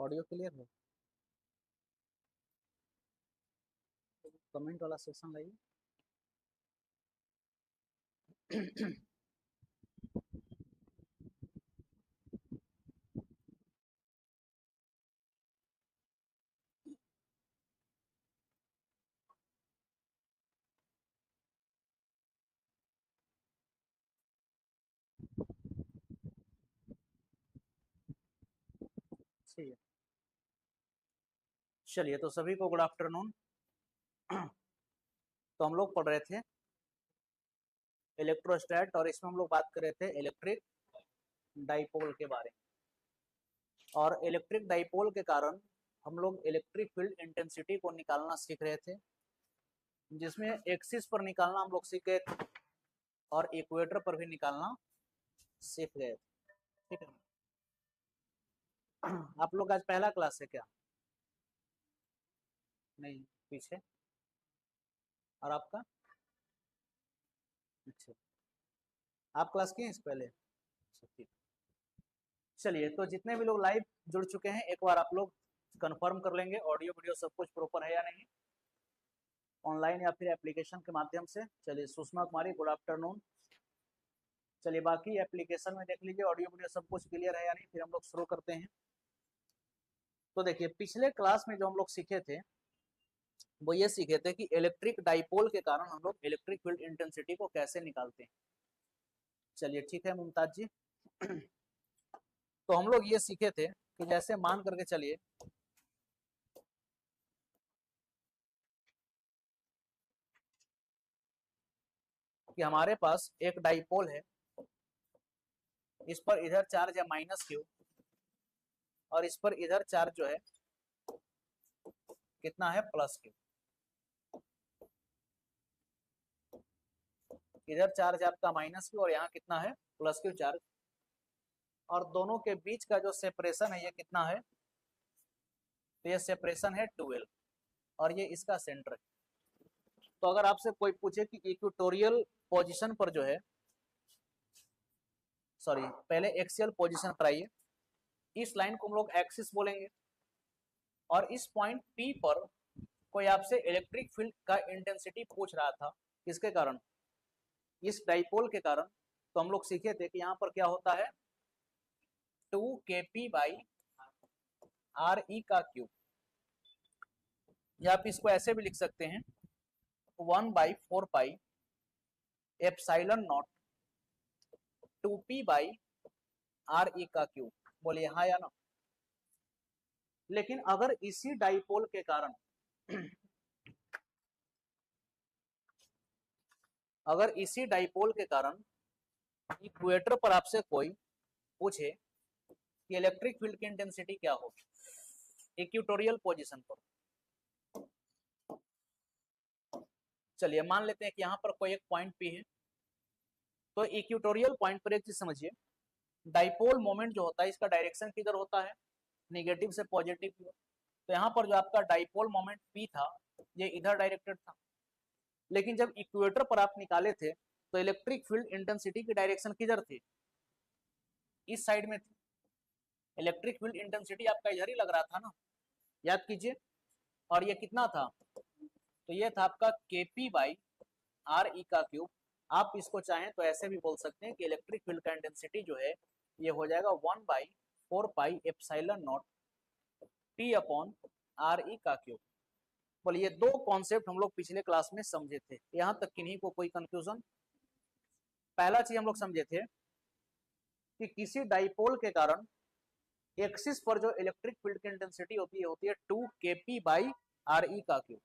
Audio clear है? Comment वाला section लाइए। ठीक है, चलिए तो सभी को गुड आफ्टरनून। तो हम लोग पढ़ रहे थे इलेक्ट्रोस्टैट और इसमें हम लोग बात कर रहे थे इलेक्ट्रिक डाइपोल के बारे में। और इलेक्ट्रिक डाइपोल के कारण हम लोग इलेक्ट्रिक फील्ड इंटेंसिटी को निकालना सीख रहे थे, जिसमें एक्सिस पर निकालना हम लोग सीख गए थे और इक्वेटर पर भी निकालना सीख गए थे। ठीक है, आप लोग आज पहला क्लास है क्या? नहीं, पीछे। और आपका? अच्छा, आप क्लास किए हैं इससे पहले? अच्छा, ठीक। चलिए, तो जितने भी लोग लाइव जुड़ चुके हैं एक बार आप लोग कंफर्म कर लेंगे ऑडियो वीडियो सब कुछ प्रॉपर है या नहीं, ऑनलाइन या फिर एप्लीकेशन के माध्यम से। चलिए, सुषमा कुमारी गुड आफ्टरनून। चलिए, बाकी एप्लीकेशन में देख लीजिए ऑडियो वीडियो सब कुछ क्लियर है या नहीं, फिर हम लोग शुरू करते हैं। तो देखिए, पिछले क्लास में जो हम लोग सीखे थे वो ये सीखे थे कि इलेक्ट्रिक डाइपोल के कारण हम लोग इलेक्ट्रिक फील्ड इंटेंसिटी को कैसे निकालते हैं। चलिए ठीक है मुमताज जी। तो हम लोग ये सीखे थे कि जैसे मान करके चलिए कि हमारे पास एक डाइपोल है, इस पर इधर चार्ज है माइनस क्यू और इस पर इधर चार्ज जो है कितना है, प्लस क्यू। इधर चार्ज आपका माइनस क्यू और यहाँ कितना है, प्लस क्यू चार्ज। और दोनों के बीच का जो सेपरेशन है ये कितना है, तो ये सेपरेशन है 12 और ये इसका सेंटर है। तो अगर आपसे कोई पूछे कि इक्वेटोरियल पोजीशन पर जो है, सॉरी पहले एक्सियल पोजीशन पर आइए, इस लाइन को हम लोग एक्सिस बोलेंगे और इस पॉइंट P पर कोई आपसे इलेक्ट्रिक फील्ड का इंटेंसिटी पूछ रहा था, किसके कारण, इस डाइपोल के कारण। तो हम लोग सीखे थे कि यहाँ पर क्या होता है, 2kp बाई आर ई का क्यूब, या आप इसको ऐसे भी लिख सकते हैं 1/4 pi epsilon naught 2p by R E का क्यूब। बोलिए हाँ या ना। लेकिन अगर इसी डाइपोल के कारण अगर इसी डाइपोल के कारण इक्वेटर पर आपसे कोई पूछे कि इलेक्ट्रिक फील्ड की इंटेंसिटी क्या होगी इक्वेटोरियल पोजीशन पर, चलिए मान लेते हैं कि यहाँ पर कोई एक पॉइंट P है। तो इक्वेटोरियल पॉइंट पर एक चीज समझिए, डाइपोल मोमेंट जो होता है इसका डायरेक्शन किधर होता है, नेगेटिव से पॉजिटिव की ओर। तो यहाँ पर जो आपका डाइपोल मोमेंट P था ये इधर डायरेक्टेड था, लेकिन जब इक्वेटर पर आप निकाले थे तो इलेक्ट्रिक फील्ड इंटेंसिटी की डायरेक्शन किधर थी, इस साइड में थी। इलेक्ट्रिक फील्ड इंटेंसिटी आपका इधर ही लग रहा था ना, याद कीजिए। और ये कितना था, तो ये था आपका Kp बाई आर ई का क्यूब। आप इसको चाहें तो ऐसे भी बोल सकते हैं कि इलेक्ट्रिक फील्ड का इंटेंसिटी जो है ये हो जाएगा 1/4 pi epsilon not T upon R E का क्यूब। बोलिए, ये दो कॉन्सेप्ट हम लोग पिछले क्लास में समझे थे, यहां तक किन्हीं को कोई कंफ्यूजन? पहला चीज हम लोग समझे थे कि किसी डाइपोल के कारण एक्सिस पर जो इलेक्ट्रिक फील्ड की इंटेंसिटी होती है 2kp बाई आर ई का क्यूब।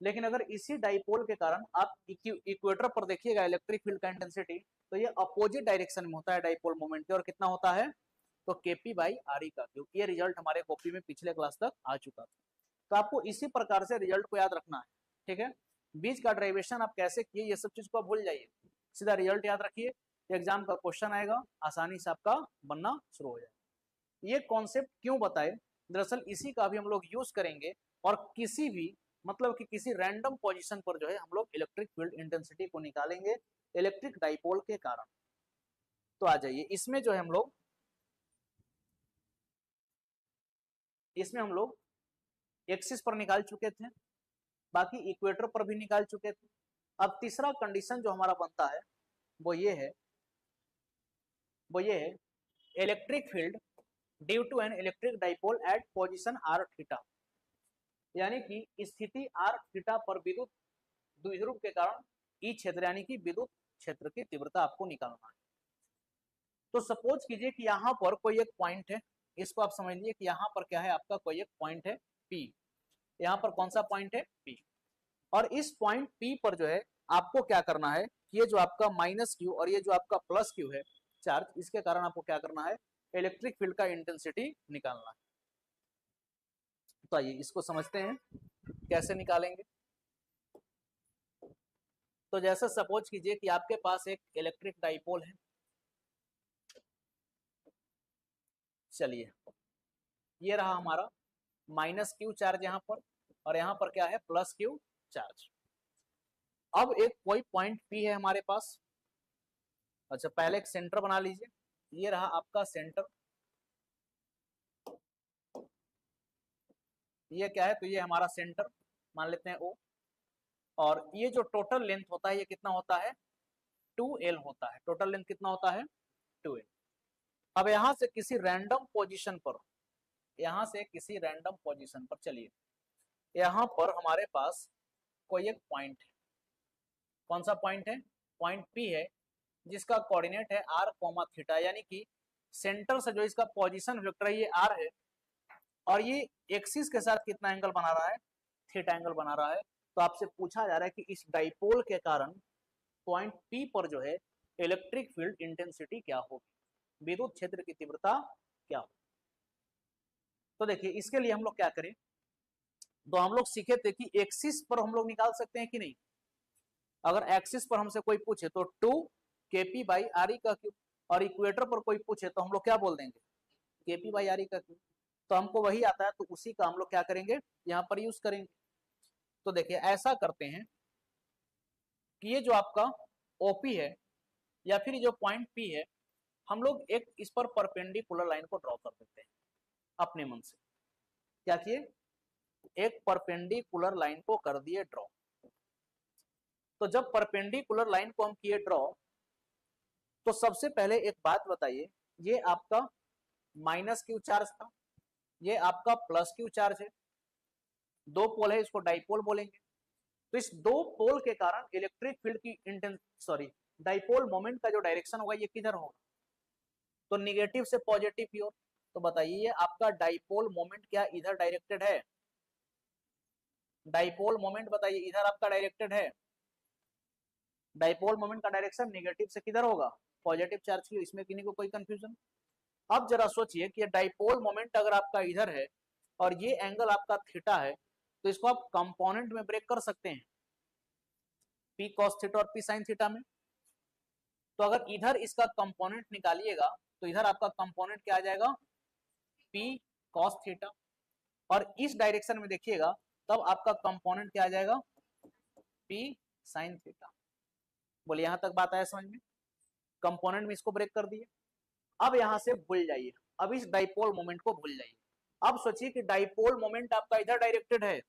लेकिन अगर इसी डाइपोल के कारण आप इक्वेटर पर देखिएगा इलेक्ट्रिक फील्ड का इंटेंसिटी, तो ये अपोजिट डायरेक्शन में होता है डाइपोल मोमेंट के, और कितना होता है, तो Kp बाई आर ई का क्यूब। ये रिजल्ट हमारे कॉपी में पिछले क्लास तक आ चुका था। तो आपको इसी प्रकार से रिजल्ट को याद रखना है, ठीक है। बीच का ड्राइवेशन आप कैसे किए ये सब चीज को आप भूल जाइए, सीधा रिजल्ट याद रखिए। एग्जाम का क्वेश्चन आएगा आसानी से आपका बनना शुरू हो जाएगा। ये कॉन्सेप्ट क्यों बताए, दरअसल इसी का भी हम लोग यूज करेंगे और किसी भी मतलब कि किसी रैंडम पोजीशन पर जो है हम लोग इलेक्ट्रिक फील्ड इंटेंसिटी को निकालेंगे इलेक्ट्रिक डाइपोल के कारण। तो आ जाइए, इसमें जो है हम लोग इसमें हम लोग एक्सिस पर निकाल चुके थे, बाकी इक्वेटर पर भी निकाल चुके थे। अब तीसरा कंडीशन जो हमारा बनता है वो ये है electric field due to an electric dipole at position r theta, यानी कि स्थिति आर थीटा पर विद्युत द्विध्रुव के कारण ई क्षेत्र यानी कि विद्युत क्षेत्र की तीव्रता आपको निकालना है। तो सपोज कीजिए कि यहाँ पर कोई एक पॉइंट है, इसको आप समझ लीजिए कि यहाँ पर क्या है, आपका कोई एक पॉइंट है P। यहाँ पर कौन सा पॉइंट है, P। और इस पॉइंट P पर जो है आपको क्या करना है, ये जो आपका माइनस Q और ये जो आपका प्लस Q है चार्ज, इसके कारण आपको क्या करना है, इलेक्ट्रिक फील्ड का इंटेंसिटी निकालना है। तो आइए इसको समझते हैं कैसे निकालेंगे। तो जैसा सपोज कीजिए कि आपके पास एक इलेक्ट्रिक डाइपोल है, चलिए ये रहा हमारा माइनस Q चार्ज यहाँ पर, और यहाँ पर क्या है, प्लस Q चार्ज। अब एक कोई पॉइंट P है हमारे पास। अच्छा, पहले एक सेंटर बना लीजिए, ये रहा आपका सेंटर, ये क्या है, तो ये हमारा सेंटर मान लेते हैं O। और ये जो टोटल लेंथ होता है ये कितना होता है, 2L होता है। टोटल लेंथ कितना होता है, 2L। अब यहाँ से किसी रैंडम पोजीशन पर, यहाँ से किसी रैंडम पोजीशन पर चलिए, यहाँ पर हमारे पास कोई एक पॉइंट है। कौन सा पॉइंट है, पॉइंट P है, जिसका कोऑर्डिनेट है r, थीटा, यानी कि सेंटर से जो इसका पोजीशन वेक्टर है ये r है, और ये एक्सिस के साथ कितना एंगल बना रहा है, थीटा एंगल बना रहा है। तो आपसे पूछा जा रहा है कि इस डाइपोल के कारण पॉइंट P पर जो है इलेक्ट्रिक फील्ड इंटेंसिटी क्या होगी, विद्युत क्षेत्र की तीव्रता क्या होगी। तो देखिए इसके लिए हम लोग क्या करें, तो हम लोग सीखे थे कि एक्सिस पर हम लोग निकाल सकते हैं कि नहीं। अगर एक्सिस पर हमसे कोई पूछे तो 2kp बाई आर ई का क्यूब, और इक्वेटर पर कोई पूछे तो हम लोग क्या बोल देंगे, kp बाई आर ई का क्यूब। तो हमको वही आता है, तो उसी का हम लोग क्या करेंगे, यहाँ पर यूज करेंगे। तो देखिए ऐसा करते हैं कि ये जो आपका OP है या फिर जो पॉइंट P है, हम लोग एक इस पर परपेंडिकुलर लाइन को ड्रॉ कर देते हैं अपने मन से। क्या किए, एक परपेंडिकुलर लाइन को कर दिए ड्रॉ। तो जब परपेंडिकुलर लाइन को हम किए ड्रॉ, तो सबसे पहले एक बात बताइए, ये आपका माइनस Q चार्ज था, ये आपका प्लस Q चार्ज है, दो पोल है, इसको डाइपोल बोलेंगे। तो इस दो पोल के कारण इलेक्ट्रिक फील्ड की डाइपोल मोमेंट का जो डायरेक्शन होगा ये किधर होगा, तो निगेटिव से पॉजिटिव की ओर। तो बताइए ये आपका डाइपोल मोमेंट क्या इधर डायरेक्टेड है, डाइपोल मोमेंट बताइए इधर आपका डायरेक्टेड है। डाइपोल मोमेंट का डायरेक्शन निगेटिव से किधर होगा, पॉजिटिव चार्ज की। इसमें किन्हीं को कोई कंफ्यूजन। अब जरा सोचिए कि डाइपोल मोमेंट अगर आपका इधर है और ये एंगल आपका थीटा है, तो इसको आप कंपोनेंट में ब्रेक कर सकते हैं, P cos थीटा और P sin थीटा में। तो अगर इधर इसका कंपोनेंट निकालिएगा तो इधर आपका कंपोनेंट क्या आ जाएगा, P cos थीटा, और इस डायरेक्शन में देखिएगा तब आपका कंपोनेंट क्या आ जाएगा, P sin थीटा। बोलिए यहां तक बात आया समझ में, कंपोनेंट में इसको ब्रेक कर दिए। अब यहां से भूल जाइए, अब इस डाइपोल मोमेंट को भूल जाइए। अब सोचिए कि डाइपोल मोमेंट आपका इधर डायरेक्टेड है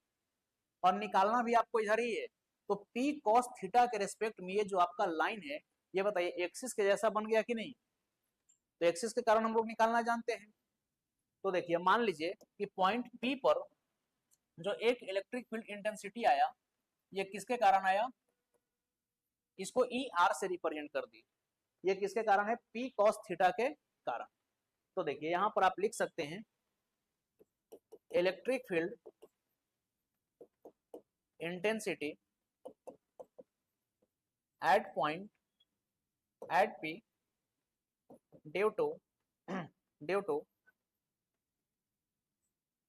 और निकालना भी आपको इधर ही है, तो P cos थीटा के रेस्पेक्ट में ये जो आपका लाइन है, ये बताइए एक्सिस के जैसा बन गया कि नहीं। तो एक्सिस के कारण हम लोग निकालना जानते हैं। तो देखिए मान लीजिए कि पॉइंट P पर जो एक इलेक्ट्रिक फील्ड इंटेंसिटी आया, ये किसके कारण आया, इसको ER से रिप्रेजेंट कर दी, ये किसके कारण है, P cos थीटा के कारण। तो देखिए यहां पर आप लिख सकते हैं electric field intensity at point at P due to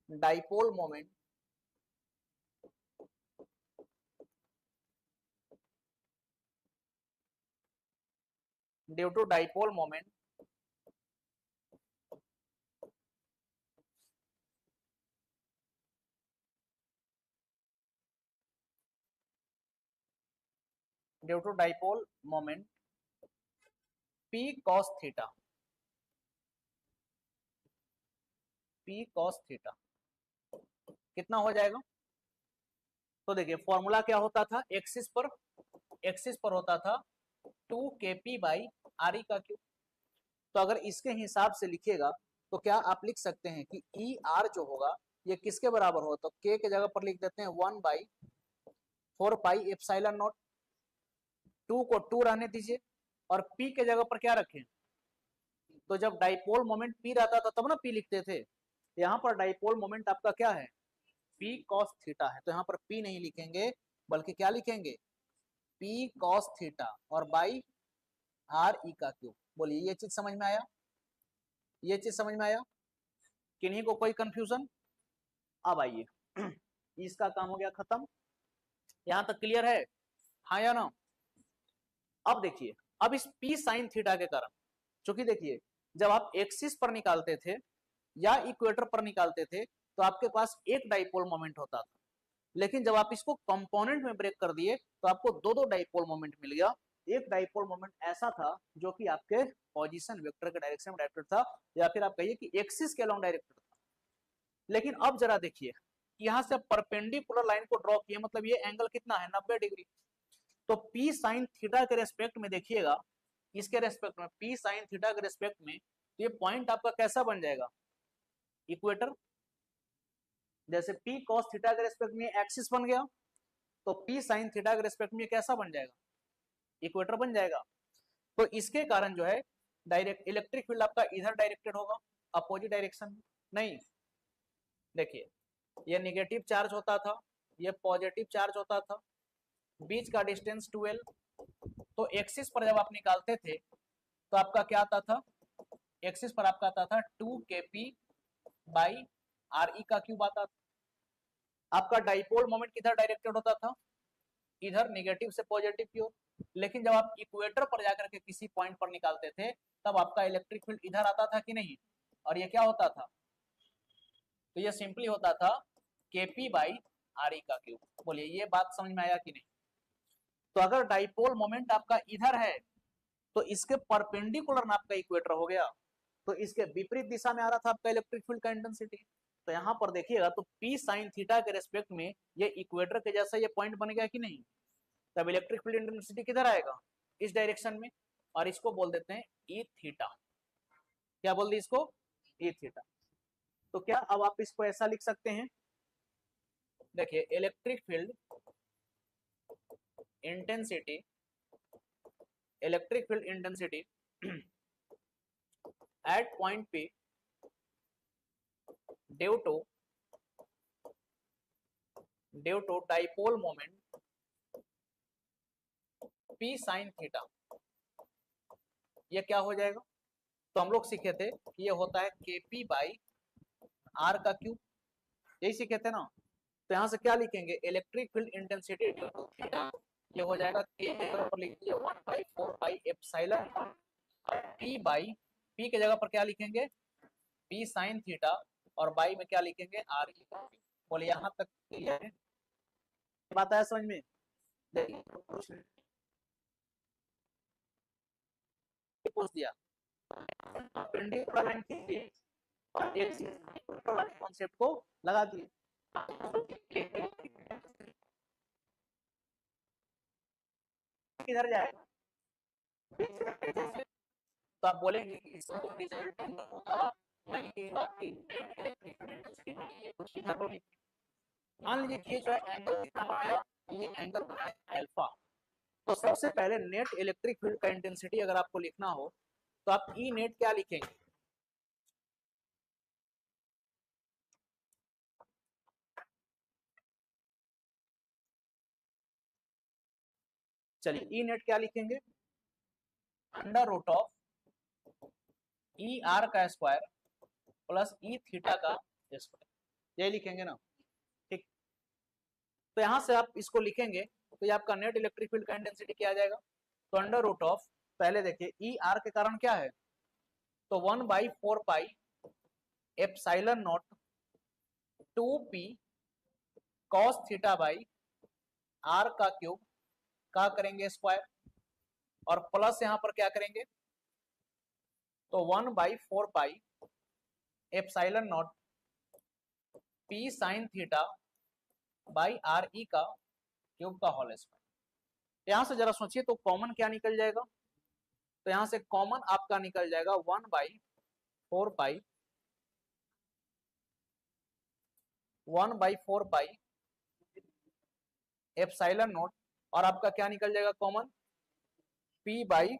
dipole moment due to dipole moment due to dipole moment P cos theta, P cos theta. कितना हो जाएगा? तो देखिए फॉर्मूला क्या होता था, एक्सिस पर होता था 2kp बाई आर ई का क्यूब। तो अगर इसके हिसाब से लिखिएगा तो क्या आप लिख सकते हैं कि ई आर जो होगा ये किसके बराबर हो, तो के के जगह पर लिख देते हैं 1/4 पाई एप्सिलॉन नॉट, 2 को 2 रहने दीजिए और पी के जगह पर क्या रखें, तो जब डाइपोल मोमेंट पी रहता था तब ना पी लिखते थे, यहाँ पर डाइपोल मोमेंट आपका क्या है, पी कॉस थीटा है, तो यहाँ पर पी नहीं लिखेंगे बल्कि क्या लिखेंगे, पी कॉस थीटा और बाई आर ई का क्यूब। बोलिए ये चीज समझ में आया, ये चीज समझ में आया, किन्हीं को कोई कंफ्यूजन? अब आइए इसका काम हो गया खत्म, यहां तक क्लियर है, हाँ या ना? अब देखिए, अब इस पी साइन थीटा के कारण, चूंकि देखिए जब आप एक्सिस पर निकालते थे या इक्वेटर पर निकालते थे तो आपके पास एक डाइपोल मोमेंट होता था, लेकिन जब आप इसको कंपोनेंट में ब्रेक कर दिए तो आपको दो दो डाइपोल मोमेंट मिल गया। एक डाइपोल मोमेंट ऐसा था जो कि आपके पोजीशन वेक्टर के डायरेक्शन में डायरेक्टेड था, या फिर आप कहिए कि एक्सिस के अलोंग डायरेक्टेड था। लेकिन अब जरा देखिए, यहां से परपेंडिकुलर लाइन को ड्रॉ किए, मतलब ये एंगल कितना है, 90 डिग्री। तो पी साइन थीटा के रेस्पेक्ट में देखिएगा, इसके रेस्पेक्ट में पी साइन थीटा के रेस्पेक्ट में, तो ये पॉइंट आपका कैसा बन जाएगा, इक्वेटर। जैसे पी कॉस थीटा के रेस्पेक्ट में एक्सिस बन गया, तो पी साइन थीटा के रेस्पेक्ट में कैसा बन जाएगा, इक्वेटर बन जाएगा। तो इसके कारण जो है डायरेक्ट इलेक्ट्रिक फील्ड आपका इधर डायरेक्टेड होगा, अपोजिट डायरेक्शन में नहीं। देखिए ये नेगेटिव चार्ज होता था, ये पॉजिटिव चार्ज होता था, बीच का डिस्टेंस 12। तो एक्सिस पर जब आप निकालते थे तो आपका क्या आता था, एक्सिस पर आपका आता था 2kp बाई आर ई का क्यूब आता था। आपका डाइपोल मोमेंट किधर डायरेक्टेड होता था, इधर नेगेटिव से पॉजिटिव की ओर। लेकिन जब आप इक्वेटर पर जाकर के किसी पॉइंट पर निकालते थे तब आपका इलेक्ट्रिक फील्ड इधर आता था कि नहीं, और ये क्या होता था, तो ये सिंपली होता था kp बाई आर ई का क्यूब। बोलिए ये बात समझ में आया कि नहीं? तो अगर डाइपोल मोमेंट आपका इधर है तो इसके परपेंडिकुलर आपका इक्वेटर हो गया, तो इसके विपरीत दिशा में आ रहा था आपका इलेक्ट्रिक फील्ड का इंटेंसिटी। तो यहाँ पर देखिएगा तो पी साइन थीटा के रेस्पेक्ट में ये इक्वेटर के जैसा ये पॉइंट बन गया कि नहीं, तब इलेक्ट्रिक फील्ड इंटेंसिटी किधर आएगा, इस डायरेक्शन में, और इसको बोल देते हैं ई थीटा। क्या बोल दी इसको, ई थीटा। तो क्या अब आप इसको ऐसा लिख सकते हैं, देखिए electric field intensity, electric field intensity at point P due to dipole moment P sin theta, ये क्या हो जाएगा, तो हम लोग सीखे थे कि ये होता है kp बाई आर का क्यूब, यही सीखे थे ना। तो यहाँ से क्या लिखेंगे, electric field intensity due to theta, ये हो जाएगा k के जगह पर लिख दीजिए 1/4 pi epsilon p by, p के जगह पर क्या लिखेंगे, p sin थीटा, और बाई में क्या लिखेंगे, आर की। बोले यहाँ तक क्लियर है, बात आया समझ में? पूछ दिया कॉन्सेप्ट को लगा दिए। किधर जाएगा, तो आप बोलेंगे कि मान लीजिए कि जो है एंगल कितना है, ये एंगल है अल्फा। तो सबसे पहले नेट इलेक्ट्रिक फील्ड का इंटेंसिटी अगर आपको लिखना हो तो आप ई नेट क्या लिखेंगे, चलिए ई नेट क्या लिखेंगे, under root of E r का स्क्वायर प्लस ई थीटा का स्क्वायर, यही लिखेंगे ना, ठीक। तो यहां से आप इसको लिखेंगे तो ये आपका नेट इलेक्ट्रिक फील्ड का इंटेंसिटी क्या आ जाएगा, तो अंडर रूट ऑफ, पहले देखिए ई आर के कारण क्या है, तो 1/4 pi epsilon naught 2p cos theta by r का क्यूब का करेंगे स्क्वायर, और प्लस यहां पर क्या करेंगे, तो 1/4 pi epsilon naught P sine theta by R E का क्यूब का होल स्क्वायर। यहां से जरा सोचिए तो कॉमन क्या निकल जाएगा, तो यहां से कॉमन आपका निकल जाएगा 1/4 पाई 1/4 पाई एप्सिलॉन नॉट, और आपका क्या निकल जाएगा common, P by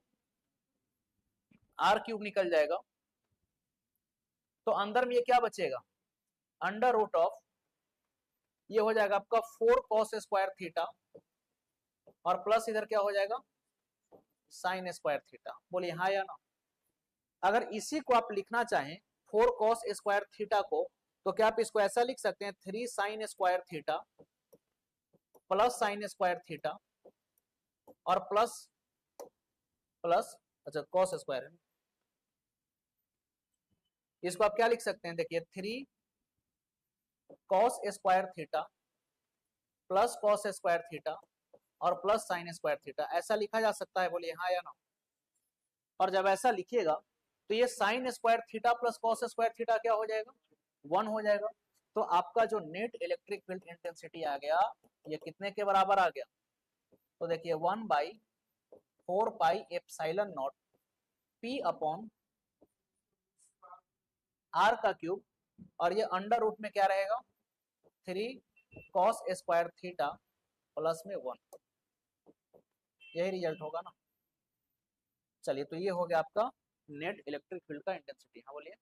r cube निकल जाएगा। तो अंदर में ये क्या बचेगा, अंडर रूट ऑफ, ये हो जाएगा आपका 4 cos स्क्वायर थीटा और प्लस इधर क्या हो जाएगा साइन स्क्वायर थीटा। बोलिए हाँ या ना। अगर इसी को आप लिखना चाहें 4 cos स्क्वायर थीटा को, तो क्या आप इसको ऐसा लिख सकते हैं 3 sine square theta plus sine square theta और प्लस प्लस अच्छा cos स्क्वायर है, इसको आप क्या लिख सकते हैं, देखिए 3 cos square theta plus cos square theta और प्लस साइन स्क्वायर थीटा, ऐसा लिखा जा सकता है। बोलिए हाँ या ना। और जब ऐसा लिखिएगा तो ये sine square theta plus cos square theta क्या हो जाएगा 1 हो जाएगा। तो आपका जो नेट इलेक्ट्रिक फील्ड इंटेंसिटी आ गया ये कितने के बराबर आ गया, तो देखिए 1/4 pi epsilon naught P upon r का क्यूब, और ये अंडर रूट में क्या रहेगा 3 cos स्क्वायर थीटा प्लस में 1, यही रिजल्ट होगा ना। चलिए तो ये हो गया आपका नेट इलेक्ट्रिक फील्ड का इंटेंसिटी। हाँ बोलिए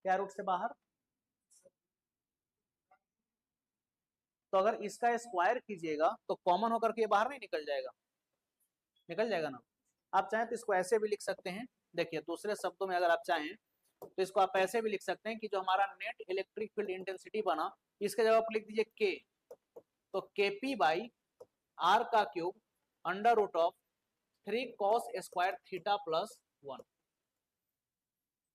क्या रूट से बाहर, तो अगर इसका स्क्वायर कीजिएगा तो कॉमन होकर के ये बाहर नहीं निकल जाएगा, निकल जाएगा ना। आप चाहें तो इसको ऐसे भी लिख सकते हैं, देखिए दूसरे शब्दों में अगर आप चाहें तो इसको आप ऐसे भी लिख सकते हैं कि जो हमारा नेट इलेक्ट्रिक फील्ड इंटेंसिटी बना इसके जगह आप लिख दीजिए के, तो केपी बाई आर का cube under root of 3 cos square theta plus 1।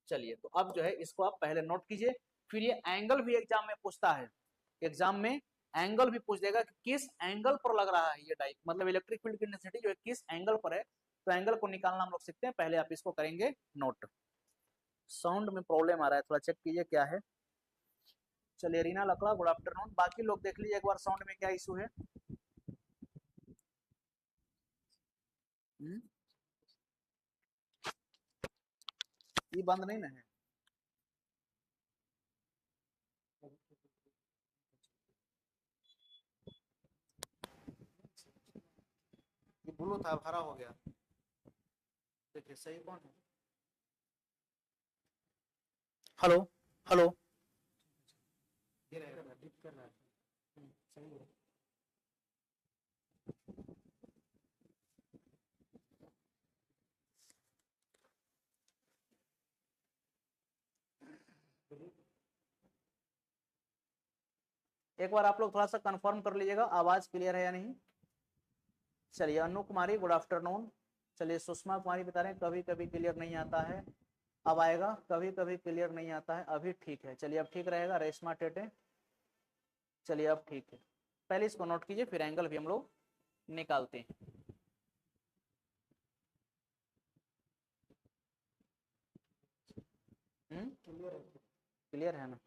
चलिए तो अब जो है इसको आप पहले नोट कीजिए, फिर ये एंगल भी एग्जाम में पूछता है, एग्जाम में एंगल भी पूछ देगा कि किस एंगल पर लग रहा है ये डाइक, मतलब इलेक्ट्रिक फील्ड की इंटेंसिटी जो है किस एंगल पर है, तो एंगल को निकालना हम लोग सीखते हैं। पहले आप इसको करेंगे नोट। साउंड में प्रॉब्लम आ रहा है, थोड़ा चेक कीजिए क्या है। चलिए रीना लकड़ा गुड आफ्टरनून, बाकी लोग देख लीजिए एक बार साउंड में क्या इशू है। ये बंद नहीं ना है, ये ब्लू था हरा हो गया, देखिए सही कौन है। हेलो हेलो, ये रहेगा डिप कर रहा है, सही है। एक बार आप लोग थोड़ा सा कंफर्म कर लीजिएगा आवाज क्लियर है या नहीं। चलिए अनु कुमारी गुड आफ्टरनून। चलिए सुषमा कुमारी बता रहे हैं कभी कभी क्लियर नहीं आता है, अब आएगा, कभी कभी क्लियर नहीं आता है, अभी ठीक है। चलिए अब ठीक रहेगा। रेशमा टेटे, चलिए अब ठीक है। पहले इसको नोट कीजिए फिर एंगल भी हम लोग निकालते हैं। क्लियर है ना।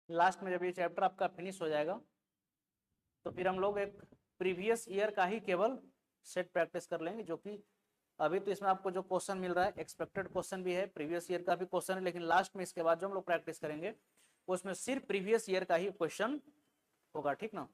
लास्ट में जब ये चैप्टर आपका फिनिश हो जाएगा तो फिर हम लोग एक प्रीवियस ईयर का ही केवल सेट प्रैक्टिस कर लेंगे, जो कि अभी तो इसमें आपको जो क्वेश्चन मिल रहा है एक्सपेक्टेड क्वेश्चन भी है, प्रीवियस ईयर का भी क्वेश्चन है, लेकिन लास्ट में इसके बाद जो हम लोग प्रैक्टिस करेंगे उसमें सिर्फ प्रीवियस ईयर का ही क्वेश्चन होगा, ठीक ना।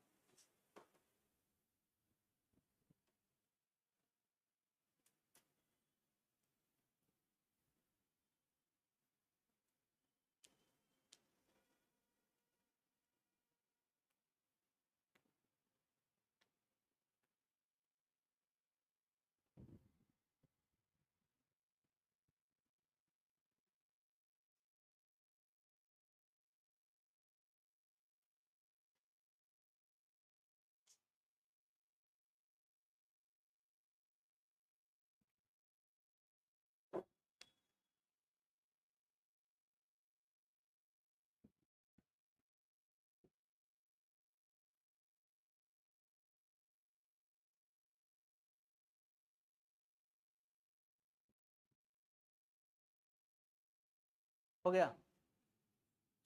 हो गया,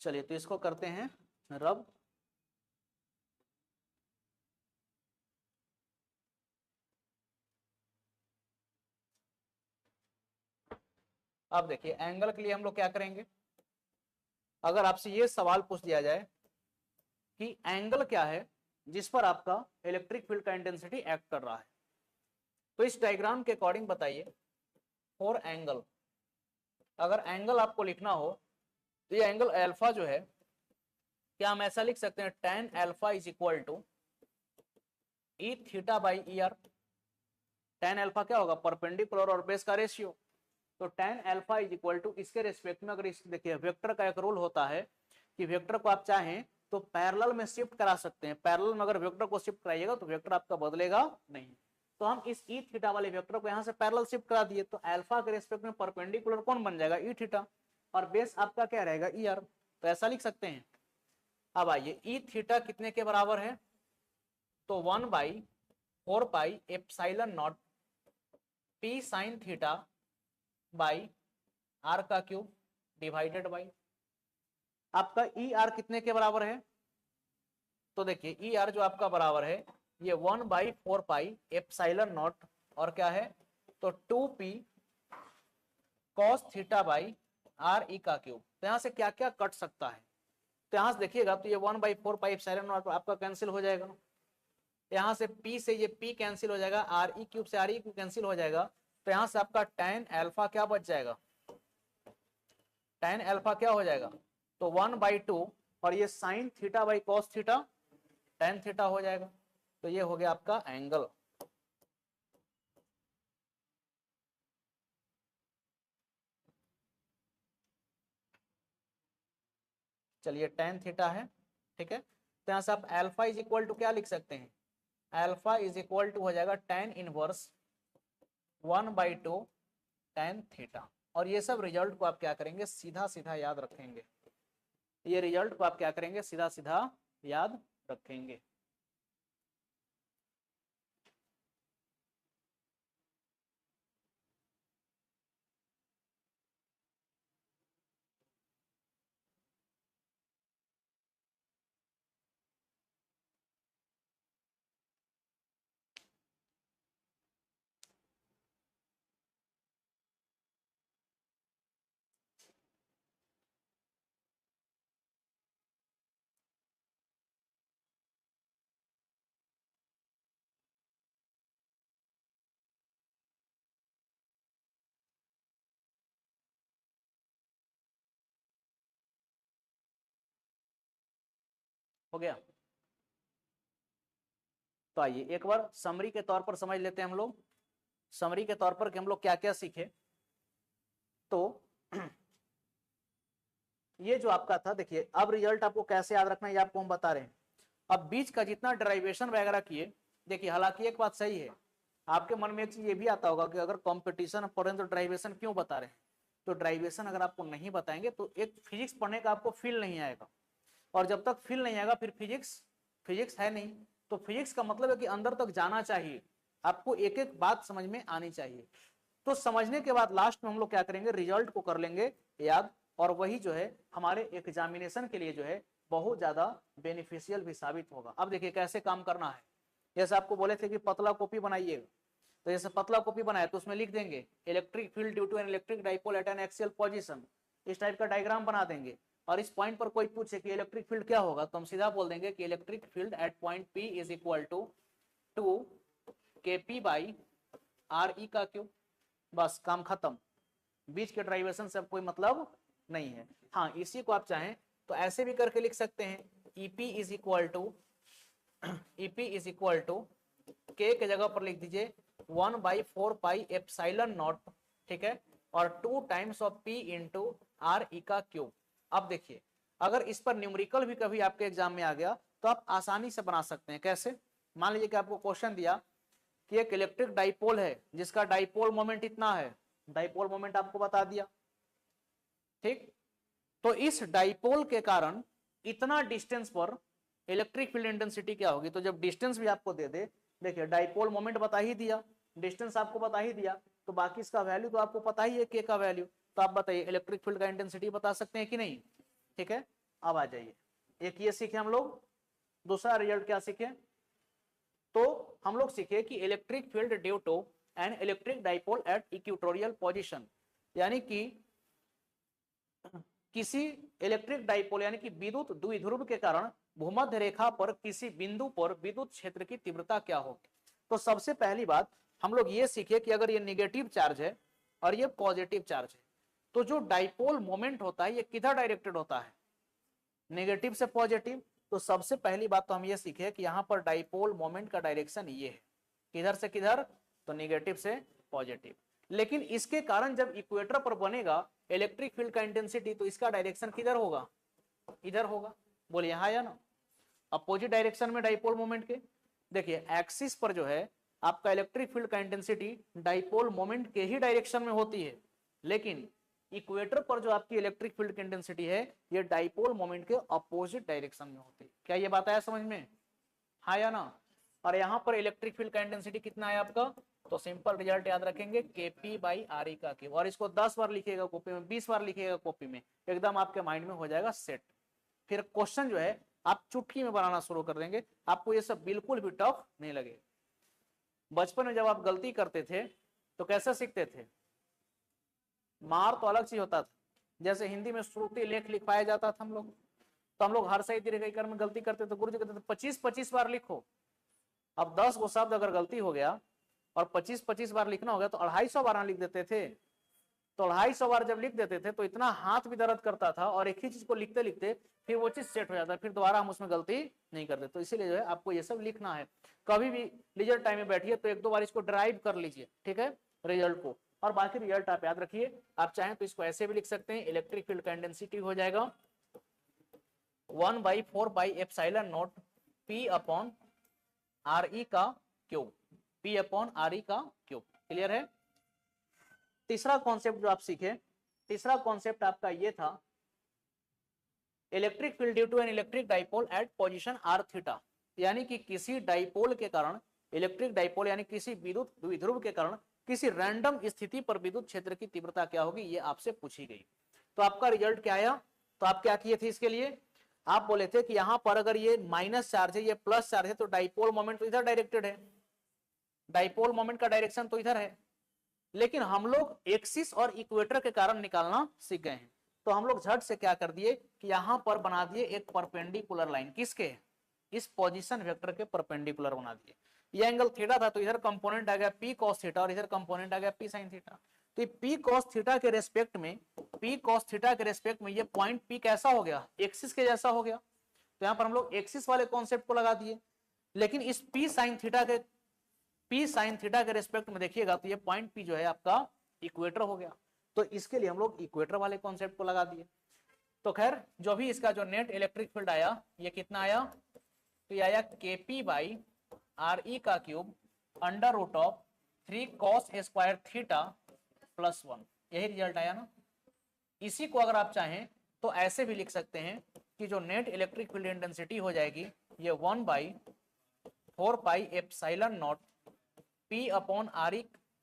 चलिए तो इसको करते हैं रब। अब देखिए एंगल के लिए हम लोग क्या करेंगे, अगर आपसे ये सवाल पूछ दिया जाए कि एंगल क्या है जिस पर आपका इलेक्ट्रिक फील्ड का इंटेंसिटी एक्ट कर रहा है, तो इस डायग्राम के अकॉर्डिंग बताइए फॉर एंगल, अगर एंगल आपको लिखना हो तो ये एंगल अल्फा जो है, क्या हम ऐसा लिख सकते हैं tan alpha is equal to E theta by E r. tan alpha क्या होगा, परपेंडिकुलर और बेस का रेशियो, तो tan alpha is equal to इसके रेस्पेक्ट में, अगर इस देखिए वेक्टर का एक रूल होता है कि वेक्टर को आप चाहें तो पैरेलल में शिफ्ट करा सकते हैं, पैरेलल में अगर वेक्टर को शिफ्ट कराइएगा तो वेक्टर आपका बदलेगा नहीं, तो हम इस ई थीटा वाले वेक्टर को यहाँ से पैरेलल शिफ्ट करा दिए, तो अल्फा के रेस्पेक्ट में परपेंडिकुलर कौन बन जाएगा, ई थीटा, और बेस आपका क्या रहेगा, ई आर, तो ऐसा लिख सकते हैं। अब आइए ई थीटा कितने के बराबर है, तो 1/4 epsilon naught P sine theta by r का क्यूब डिवाइडेड बाई, आपका ई आर कितने के बराबर है, तो देखिए ई आर जो आपका बराबर है ये 1/4 एप्सिलॉन नॉट और क्या है, तो 2p cos theta by R E का क्यूब, तो यहां से क्या क्या कट सकता है, तो यहां से देखिएगा तो ये 1/4 एप्सिलॉन नॉट आपका कैंसिल हो जाएगा, यहाँ से p से ये p कैंसिल हो जाएगा, आर ई क्यूब से आर ई क्यूब कैंसिल हो जाएगा, तो यहाँ से आपका tan अल्फा क्या बच जाएगा, tan अल्फा क्या हो जाएगा, तो 1/2 और ये sign theta by cos theta tan theta हो जाएगा, तो ये हो गया आपका एंगल। चलिए tan थीटा है, ठीक है, तो यहाँ से आप अल्फा इज इक्वल टू क्या लिख सकते हैं, अल्फा इज इक्वल टू हो जाएगा tan इनवर्स 1/2 tan थीटा, और ये सब रिजल्ट को आप क्या करेंगे, सीधा सीधा याद रखेंगे, ये रिजल्ट को आप क्या करेंगे, सीधा सीधा याद रखेंगे। हो गया, तो आइए एक बार समरी के तौर पर समझ लेते हैं हम लोग, समरी के तौर पर कि हम लोग क्या क्या सीखे, तो ये जो आपका था, देखिए अब रिजल्ट आपको कैसे याद रखना है ये आपको हम बता रहे हैं। अब बीच का जितना डेरिवेशन वगैरह किए, देखिए हालांकि एक बात सही है, आपके मन में एक चीज ये भी आता होगा कि अगर कंपटीशन पढ़े तो डेरिवेशन क्यों बता रहे हैं, तो डेरिवेशन अगर आपको नहीं बताएंगे तो एक फिजिक्स पढ़ने का आपको फील नहीं आएगा, और जब तक फील नहीं आएगा फिर फिजिक्स फिजिक्स है नहीं, तो फिजिक्स का मतलब है कि अंदर तक जाना चाहिए, आपको एक एक बात समझ में आनी चाहिए, तो समझने के बाद लास्ट में हम लोग क्या करेंगे, रिजल्ट को कर लेंगे याद, और वही जो है हमारे एग्जामिनेशन के लिए जो है बहुत ज्यादा बेनिफिशियल भी साबित होगा। अब देखिए कैसे काम करना है। जैसे आपको बोले थे कि पतला कॉपी बनाइएगा, तो जैसे पतला कॉपी बनाए तो उसमें लिख देंगे electric field due to an electric dipole at an axial position, इस टाइप का डायग्राम बना देंगे। और इस पॉइंट पर कोई पूछे कि इलेक्ट्रिक फील्ड क्या होगा, तो हम सीधा बोल देंगे कि electric field at point P is equal to 2 KP by RE का क्यूब। बस काम खत्म, बीच के ड्राइवेशन से कोई मतलब नहीं है। हाँ, इसी को आप चाहें तो ऐसे भी करके लिख सकते हैं, EP is equal to K के जगह पर लिख दीजिए 1/4 पाई एप्सिलॉन नॉट, ठीक है, और 2 times of P into RE का क्यूब। अब देखिए अगर इस पर न्यूमेरिकल भी कभी आपके एग्जाम में आ गया तो आप आसानी से बना सकते हैं। कैसे? मान लीजिए कि आपको क्वेश्चन दिया कि एक इलेक्ट्रिक डाइपोल है जिसका डाइपोल मोमेंट इतना है, डाइपोल मोमेंट आपको बता दिया, ठीक। तो इस डाइपोल के कारण इतना डिस्टेंस पर इलेक्ट्रिक फील्ड इंटेंसिटी क्या होगी। तो जब डिस्टेंस भी आपको दे दे, देखिए डाइपोल मोमेंट बता ही दिया, डिस्टेंस आपको बता ही दिया, तो बाकी इसका वैल्यू तो आपको पता ही है के का वैल्यू। तो आप बताइए इलेक्ट्रिक फील्ड का इंटेंसिटी बता सकते हैं कि नहीं? ठीक है, अब आ जाइए, एक ये सीखे हम लोग, दूसरा रिजल्ट क्या सीखे? तो हम लोग सीखे कि electric field due to an electric dipole at equatorial position, यानी कि किसी इलेक्ट्रिक डाइपोल यानी कि विद्युत द्विध्रुव के कारण भूमध्य रेखा पर किसी बिंदु पर विद्युत क्षेत्र की तीव्रता क्या होगी। तो सबसे पहली बात हम लोग ये सीखे कि अगर ये निगेटिव चार्ज है और ये पॉजिटिव चार्ज है, तो जो डाइपोल मोमेंट होता है ये किधर डायरेक्टेड होता है? नेगेटिव से पॉजिटिव। तो सबसे पहली बात तो हम ये सीखे कि यहाँ पर डाइपोल मोमेंट का डायरेक्शन ये है, किधर से किधर? तो नेगेटिव से पॉजिटिव। लेकिन इसके कारण जब इक्वेटर पर बनेगा इलेक्ट्रिक फील्ड का इंटेंसिटी, तो इसका डायरेक्शन किधर होगा? इधर होगा। बोलिए हाँ या ना? अपोजिट डायरेक्शन में डाइपोल मोमेंट के। देखिए एक्सिस पर जो है आपका इलेक्ट्रिक फील्ड का इंटेंसिटी डाइपोल मोमेंट के ही डायरेक्शन में होती है, लेकिन इक्वेटर पर जो आपकी इलेक्ट्रिक फील्ड की इंटेंसिटी है ये डाइपोल मोमेंट के अपोजिट डायरेक्शन में होती है। क्या ये बात आया समझ में? हाँ या ना? और यहाँ पर इलेक्ट्रिक फील्ड का इंटेंसिटी कितना है आपका? तो सिंपल रिजल्ट याद रखेंगे KP बाई RE का क्यूब। और इसको 10 बार लिखिएगा कॉपी में, 20 बार लिखिएगा कॉपी में, एकदम आपके माइंड में हो जाएगा सेट। फिर क्वेश्चन जो है आप चुटकी में बनाना शुरू कर देंगे, आपको ये सब बिल्कुल भी टफ नहीं लगेगा। बचपन में जब आप गलती करते थे तो कैसे सीखते थे? मार तो अलग चीज होता था, जैसे हिंदी में श्रुति लेख लिखवाया जाता था हम लोग, तो हम लोग हर सही तरीके में गलती करते थे, गुरु जी कहते थे 25-25 बार लिखो। अब 10 गो शब्द अगर गलती हो गया और 25-25 बार लिखना हो गया तो 250 बार लिख देते थे। तो 250 बार जब लिख देते थे तो इतना हाथ भी दर्द करता था, और एक ही चीज को लिखते लिखते फिर वो चीज सेट हो जाता है, फिर दोबारा हम उसमें गलती नहीं करते। तो इसीलिए जो है आपको ये सब लिखना है। कभी भी रिजल्ट टाइम में बैठिए तो 1-2 बार इसको ड्राइव कर लीजिए, ठीक है, रिजल्ट को। और बाकी रिजल्ट आप याद रखिए। आप चाहें तो इसको ऐसे भी लिख सकते हैं, इलेक्ट्रिक फील्ड का इंटेंसिटी हो जाएगा 1/4 pi epsilon naught P upon RE का क्यूब, P अपॉन RE का क्यूब। क्लियर है? तीसरा कॉन्सेप्ट जो आप सीखे, तीसरा कॉन्सेप्ट आपका ये था electric field due to an electric dipole at position R theta, यानी कि किसी डाइपोल के कारण, इलेक्ट्रिक डाइपोल यानी किसी विद्युत द्विध्रुव के कारण किसी रैंडम स्थिति पर विद्युत क्षेत्र की तीव्रता क्या होगी, ये आपसे पूछी गई। तो आपका रिजल्ट क्या आया? तो आप क्या किए थे इसके लिए? आप बोले थे कि यहां पर अगर ये माइनस चार्ज है, ये प्लस चार्ज है, तो डाइपोल मोमेंट तो इधर डायरेक्टेड है, डाइपोल मोमेंट का डायरेक्शन तो इधर है। लेकिन हम लोग एक्सिस और इक्वेटर के कारण निकालना सीख गए हैं, तो हम लोग झट से क्या कर दिए कि यहां पर बना दिए एक परपेंडिकुलर लाइन, किसके? इस पोजीशन वेक्टर के परपेंडिकुलर बना दिए। ये एंगल थीटा था तो इधर कंपोनेंट आ गया P cos थीटा और इधर कंपोनेंट आ गया P sin थीटा। तो P cos थीटा के रेस्पेक्ट में, P cos थीटा के रेस्पेक्ट में ये पॉइंट P कैसा हो गया? एक्सिस के जैसा हो गया। तो यहां पर हम लोग एक्सिस वाले कॉन्सेप्ट को लगा दिए। लेकिन इस P sin थीटा के रेस्पेक्ट में देखिएगा तो ये पॉइंट P जो है आपका इक्वेटर हो गया। तो इसके लिए हम लोग इक्वेटर वाले कॉन्सेप्ट को लगा दिए। तो खैर जो भी इसका जो नेट इलेक्ट्रिक फील्ड आया ये कितना आया? तो ये आया KP बाई RE का cube under root of 3 cos square theta plus 1। यही रिजल्ट आया ना। इसी को अगर आप चाहें तो ऐसे भी लिख सकते हैं कि जो नेट इलेक्ट्रिक फील्ड इंटेंसिटी हो जाएगी ये 1/4 pi epsilon naught P upon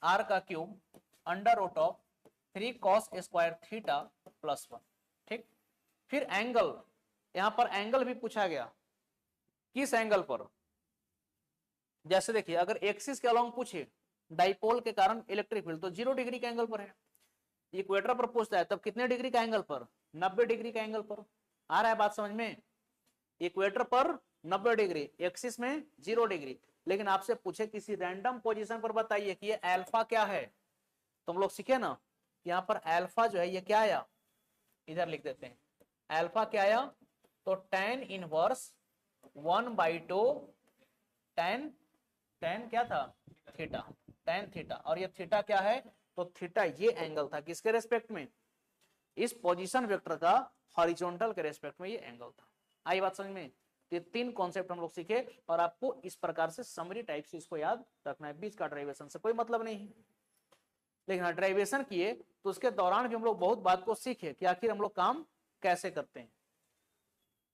R का cube under root of 3 cos square theta plus 1। ठीक, फिर एंगल यहां पर एंगल भी पूछा गया, किस एंगल पर। जैसे देखिए अगर एक्सिस के अलोंग पूछे डाइपोल के कारण इलेक्ट्रिक फील्ड, तो 0 डिग्री के एंगल पर है। इक्वेटर पर पूछता है तब कितने डिग्री का एंगल पर, 90 डिग्री का एंगल पर। आ रहा है बात समझ में, इक्वेटर पर 90 डिग्री, एक्सिस में 0 डिग्री। लेकिन आपसे पूछे किसी रैंडम पोजीशन पर बताइए कि ये अल्फा क्या है, तो हम लोग सीखे ना, यहाँ पर अल्फा जो है ये क्या आया, इधर लिख देते हैं, अल्फा क्या आया, तो tan इनवर्स 1/2 tan, tan क्या था, थीटा, tan थीटा। और ये थीटा क्या है, तो थीटा ये एंगल था किसके रेस्पेक्ट में, इस पोजीशन वेक्टर का हॉरिजॉन्टल के रेस्पेक्ट में ये एंगल था। आई बात समझ में। ये 3 कॉन्सेप्ट हम लोग सीखे और आपको इस प्रकार से समरी टाइप से इसको याद रखना है। बीच का डेरिवेशन से कोई मतलब नहीं है, लेकिन डेरिवेशन किए तो उसके दौरान भी हम लोग बहुत बात को सीखे कि आखिर हम लोग काम कैसे करते हैं।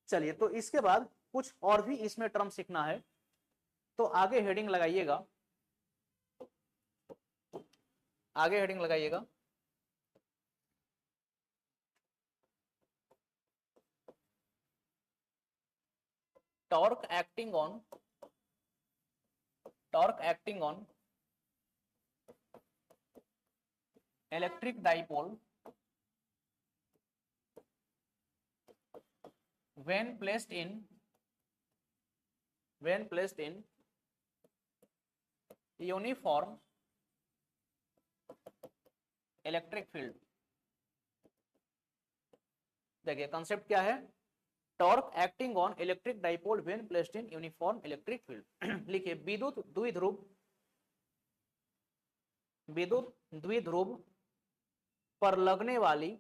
चलिए, तो इसके बाद कुछ और भी इसमें टर्म सीखना है, तो आगे हेडिंग लगाइएगा, आगे हेडिंग लगाइएगा torque acting on electric dipole when placed in uniform electric field. देखिए कंसेप्ट क्या है, torque acting on electric dipole when placed in uniform electric field. लिखिए विद्युत द्विध्रुव पर लगने वाली,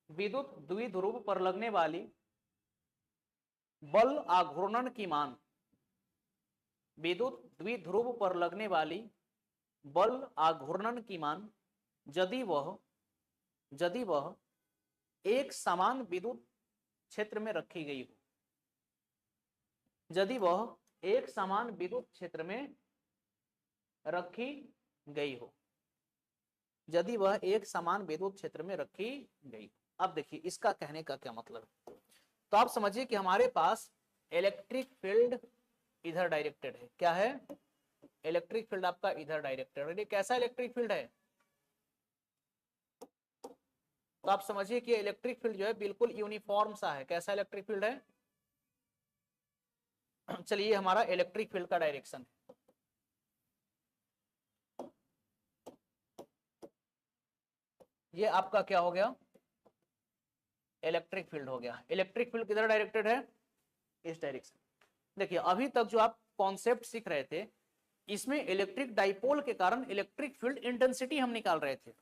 विद्युत द्विध्रुव पर लगने वाली बल आघूर्णन की मान, विद्युत द्विध्रुव पर लगने वाली बल आघूर्णन की मान यदि वह एक समान विद्युत क्षेत्र में रखी गई हो, यदि वह एक समान विद्युत क्षेत्र में रखी गई हो, यदि वह एक समान विद्युत क्षेत्र में रखी गई। अब देखिए इसका कहने का क्या मतलब है, तो आप समझिए कि हमारे पास इलेक्ट्रिक फील्ड इधर डायरेक्टेड है, क्या है, इलेक्ट्रिक फील्ड आपका इधर डायरेक्टेड है। ये कैसा इलेक्ट्रिक फील्ड है, तो आप समझिए कि इलेक्ट्रिक फील्ड जो है बिल्कुल यूनिफॉर्म सा है। कैसा इलेक्ट्रिक फील्ड है, चलिए हमारा इलेक्ट्रिक फील्ड का डायरेक्शन है, ये आपका क्या हो गया, इलेक्ट्रिक फील्ड हो गया। इलेक्ट्रिक फील्ड किधर डायरेक्टेड है, इस डायरेक्शन। देखिए अभी तक जो आप कॉन्सेप्ट सीख रहे थे, इसमें इलेक्ट्रिक डाइपोल के कारण इलेक्ट्रिक फील्ड इंटेंसिटी हम निकाल रहे थे।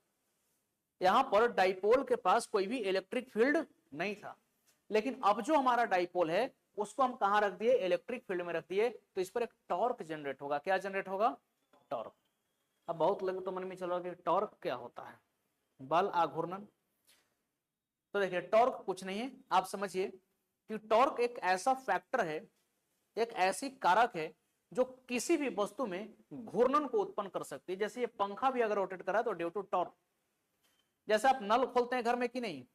यहां पर डाइपोल के पास कोई भी इलेक्ट्रिक फील्ड नहीं था, लेकिन अब जो हमारा डाइपोल है उसको हम कहां रख दिए, इलेक्ट्रिक फील्ड में रख दिए, तो इस पर एक टॉर्क जनरेट होगा। क्या जनरेट होगा, टॉर्क। अब बहुत लोग तो मन में चलो कि टॉर्क क्या होता है, बल आघूर्णन। तो देखिए टॉर्क कुछ नहीं है, आप समझिए कि टॉर्क एक ऐसा फैक्टर है, एक ऐसी कारक है जो किसी भी वस्तु में घूर्णन को उत्पन्न कर सकती है। जैसे ये पंखा भी अगर रोटेट करा तो ड्यू टू टॉर्क। जैसे आप नल खोलते हैं घर में कि नहीं,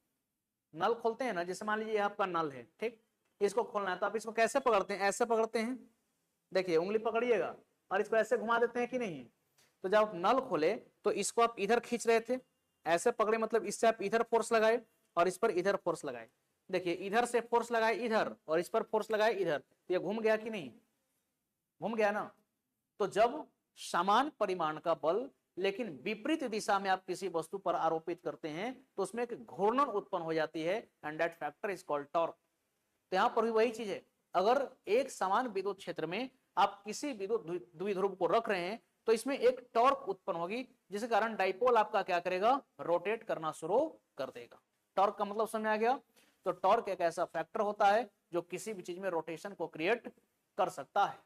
नल खोलते हैं ना, जैसे मान लीजिए आपका नल है, ठीक, इसको खोलना है तो आप इसको कैसे पकड़ते हैं, ऐसे पकड़ते हैं, देखिए उंगली पकड़िएगा और इसको ऐसे घुमा देते हैं कि नहीं। तो जब आप नल खोले तो इसको आप इधर खींच रहे थे, ऐसे पकड़े, मतलब इससे आप इधर फोर्स लगाए और इस पर इधर फोर्स लगाए। देखिए इधर से फोर्स लगाए इधर और इस पर फोर्स लगाए इधर, तो ये घूम गया कि नहीं, घूम गया ना। तो जब समान परिमाण का बल लेकिन विपरीत दिशा में आप किसी वस्तु पर आरोपित करते हैं तो उसमें एक घूर्णन उत्पन्न हो जाती है, and that factor is called torque. तो यहां पर भी वही चीज है, अगर एक समान विद्युत क्षेत्र में आप किसी विद्युत द्विध्रुव को रख रहे हैं तो इसमें एक टॉर्क उत्पन्न होगी, जिसके कारण डाइपोल आपका क्या करेगा, रोटेट करना शुरू कर देगा। टॉर्क का मतलब समझ में आ गया। तो टॉर्क एक ऐसा फैक्टर होता है जो किसी भी चीज में रोटेशन को क्रिएट कर सकता है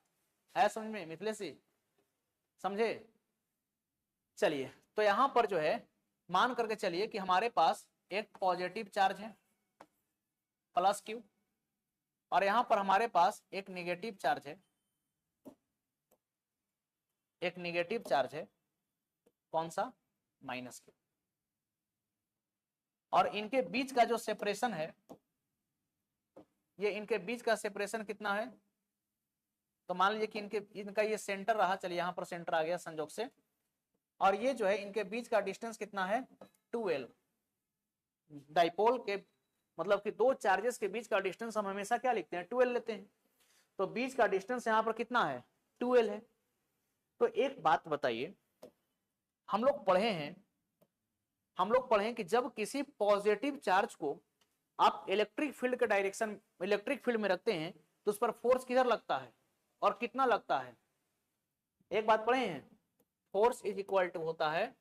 समझ में मिथिलेश जी, समझे। चलिए तो यहां पर जो है मान करके चलिए कि हमारे पास एक पॉजिटिव चार्ज है प्लस क्यू, और यहां पर हमारे पास एक नेगेटिव चार्ज है, एक नेगेटिव चार्ज है, कौन सा, माइनस क्यू। और इनके बीच का जो सेपरेशन है ये इनके बीच का सेपरेशन कितना है, तो मान लीजिए कि इनका ये सेंटर रहा, चलिए यहाँ पर सेंटर आ गया संयोग से, और ये जो है इनके बीच का डिस्टेंस कितना है 2l। डाइपोल के मतलब कि दो चार्जेस के बीच का डिस्टेंस हम हमेशा क्या लिखते हैं 2l लेते हैं, तो बीच का डिस्टेंस यहाँ पर कितना है 2l है। तो एक बात बताइए, हम लोग पढ़े हैं कि जब किसी पॉजिटिव चार्ज को आप इलेक्ट्रिक फील्ड में रखते हैं तो उस पर फोर्स किधर लगता है और कितना लगता है, एक बात पढ़े हैं, फोर्स इज इक्वल टू होता है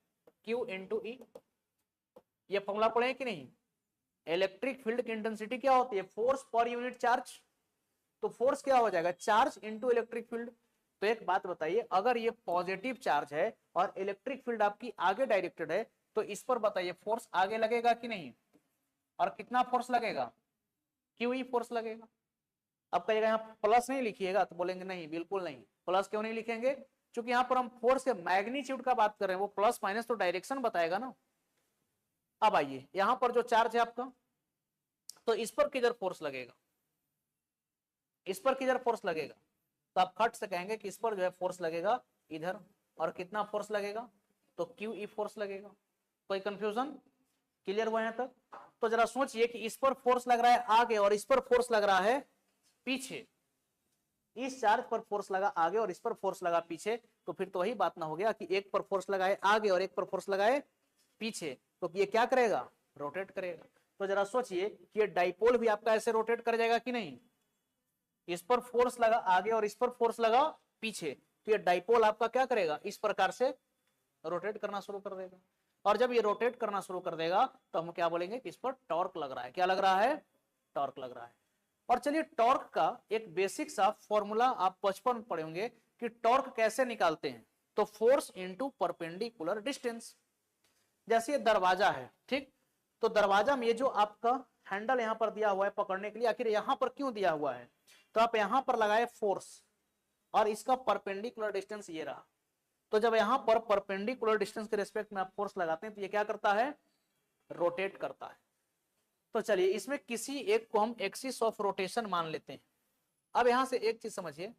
Q इंटू ई। ये फॉर्मूला पढ़े हैं कि नहीं, इलेक्ट्रिक फील्ड की इंटेंसिटी क्या होती है फोर्स पर यूनिट चार्ज, तो फोर्स क्या हो जाएगा चार्ज इंटू इलेक्ट्रिक फील्ड। तो एक बात बताइए, अगर ये पॉजिटिव चार्ज है और इलेक्ट्रिक फील्ड आपकी आगे डायरेक्टेड है, तो इस पर बताइए फोर्स आगे लगेगा कि नहीं, और कितना फोर्स लगेगा क्यू ई फोर्स लगेगा। अब कहिएगा यहाँ प्लस नहीं लिखिएगा, तो बोलेंगे नहीं बिल्कुल नहीं, प्लस क्यों नहीं लिखेंगे, क्योंकि यहाँ पर हम फोर्स के मैग्नीट्यूड का बात कर रहे हैं, वो प्लस माइनस तो डायरेक्शन बताएगा ना। अब आइए यहां पर जो चार्ज है आपका, तो इस पर किधर फोर्स लगेगा, इस पर किधर फोर्स लगेगा, तो आप खट से कहेंगे कि इस पर जो है फोर्स लगेगा इधर, और कितना फोर्स लगेगा तो क्यू ई फोर्स लगेगा। कोई कंफ्यूजन, क्लियर हुआ यहां तक। तो जरा सोचिए कि इस पर फोर्स लग रहा है आगे और इस पर फोर्स लग रहा है पीछे, इस चार्ज पर फोर्स लगा आगे और इस पर फोर्स लगा पीछे, तो फिर तो वही बात ना हो गया कि एक पर फोर्स लगाए आगे और एक पर फोर्स लगाए पीछे, तो ये क्या करेगा रोटेट करेगा। तो जरा सोचिए कि ये डाइपोल भी आपका ऐसे रोटेट कर जाएगा कि नहीं, इस पर फोर्स लगा आगे और इस पर फोर्स लगा पीछे, तो ये डाइपोल आपका क्या करेगा इस प्रकार से रोटेट करना शुरू कर देगा। और जब ये रोटेट करना शुरू कर देगा तो हम क्या बोलेंगे कि इस पर टॉर्क लग रहा है, क्या लग रहा है टॉर्क लग रहा है। और चलिए टॉर्क का एक बेसिक सा फॉर्मूला आप बचपन में पढ़े होंगे कि टॉर्क कैसे निकालते हैं, तो फोर्स इंटू परपेंडिकुलर डिस्टेंस। जैसे ये दरवाजा है ठीक, तो दरवाजा में ये जो आपका हैंडल यहां पर दिया हुआ है पकड़ने के लिए, आखिर यहां पर क्यों दिया हुआ है, तो आप यहां पर लगाए फोर्स और इसका परपेंडिकुलर डिस्टेंस ये रहा, तो जब यहां पर परपेंडिकुलर डिस्टेंस के रिस्पेक्ट में आप फोर्स लगाते हैं तो ये क्या करता है रोटेट करता है। तो चलिए इसमें किसी एक को हम एक्सिस ऑफ रोटेशन मान लेते हैं। अब यहां से एक चीज समझिए,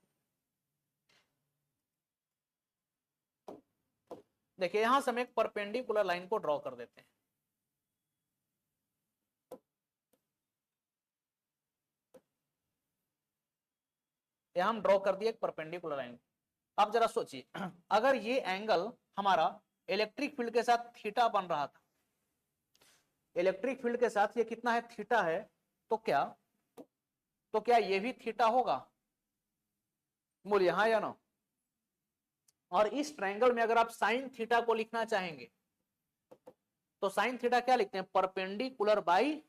देखिए यहां से हम एक परपेंडिकुलर लाइन को ड्रॉ कर देते हैं, यहां हम ड्रॉ कर दिए एक परपेंडिकुलर लाइन। अब जरा सोचिए अगर ये एंगल हमारा इलेक्ट्रिक फील्ड के साथ थीटा बन रहा था, इलेक्ट्रिक फील्ड के साथ ये कितना है थीटा है, तो क्या ये भी थीटा होगा, बोलिए हाँ या नो। और इस ट्रायंगल में अगर आप साइन थीटा को लिखना चाहेंगे तो साइन थीटा क्या लिखते हैं परपेंडिकुलर बाई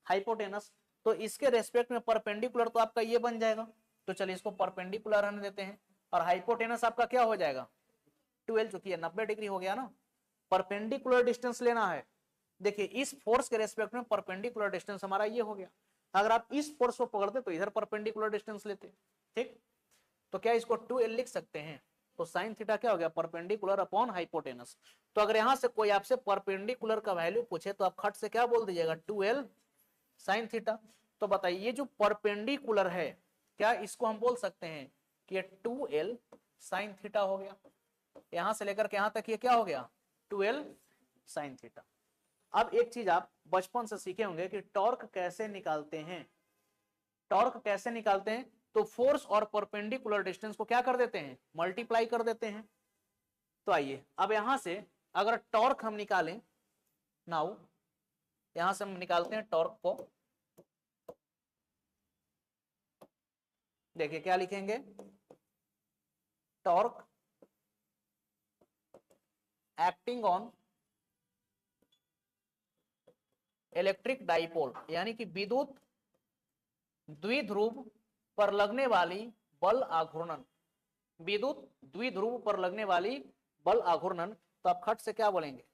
हाइपोटेनस, तो इसके रेस्पेक्ट में परपेंडिकुलर तो आपका ये बन जाएगा, तो चलिए इसको परपेंडिकुलर रहने देते हैं, और हाइपोटेनस आपका क्या हो जाएगा 12, चूंकि 90 डिग्री हो गया ना। परपेंडिकुलर डिस्टेंस लेना है, देखिए इस फोर्स के रेस्पेक्ट में परपेंडिकुलर डिस्टेंस हमारा ये हो गया, अगर आप इस फोर्स को पकड़ते तो इधर परपेंडिकुलर डिस्टेंस लेते ठीक, तो क्या इसको 2l लिख सकते हैं, तो साइन थीटा क्या हो गया परपेंडिकुलर अपॉन हाइपोटेनस। तो अगर यहां से कोई आपसे परपेंडिकुलर का वैल्यू पूछे तो आप खट से क्या बोल दीजिएगा 2l साइन थीटा। तो बताइए ये जो परपेंडिकुलर है क्या इसको हम बोल सकते हैं कि ये 2l साइन थीटा हो गया, यहां से लेकर के यहां तक ये क्या हो गया 2l साइन थीटा। अब एक चीज आप बचपन से सीखे होंगे कि टॉर्क कैसे निकालते हैं, टॉर्क कैसे निकालते हैं, तो फोर्स और परपेंडिकुलर डिस्टेंस को क्या कर देते हैं मल्टीप्लाई कर देते हैं। तो आइए अब यहां से अगर टॉर्क हम निकालें, नाउ यहां से हम निकालते हैं टॉर्क को, देखिए क्या लिखेंगे torque acting on electric dipole, यानी कि विद्युत द्विध्रुव पर लगने वाली बल आघूर्णन, विद्युत द्विध्रुव पर लगने वाली बल आघूर्णन। तो आप खट से क्या बोलेंगे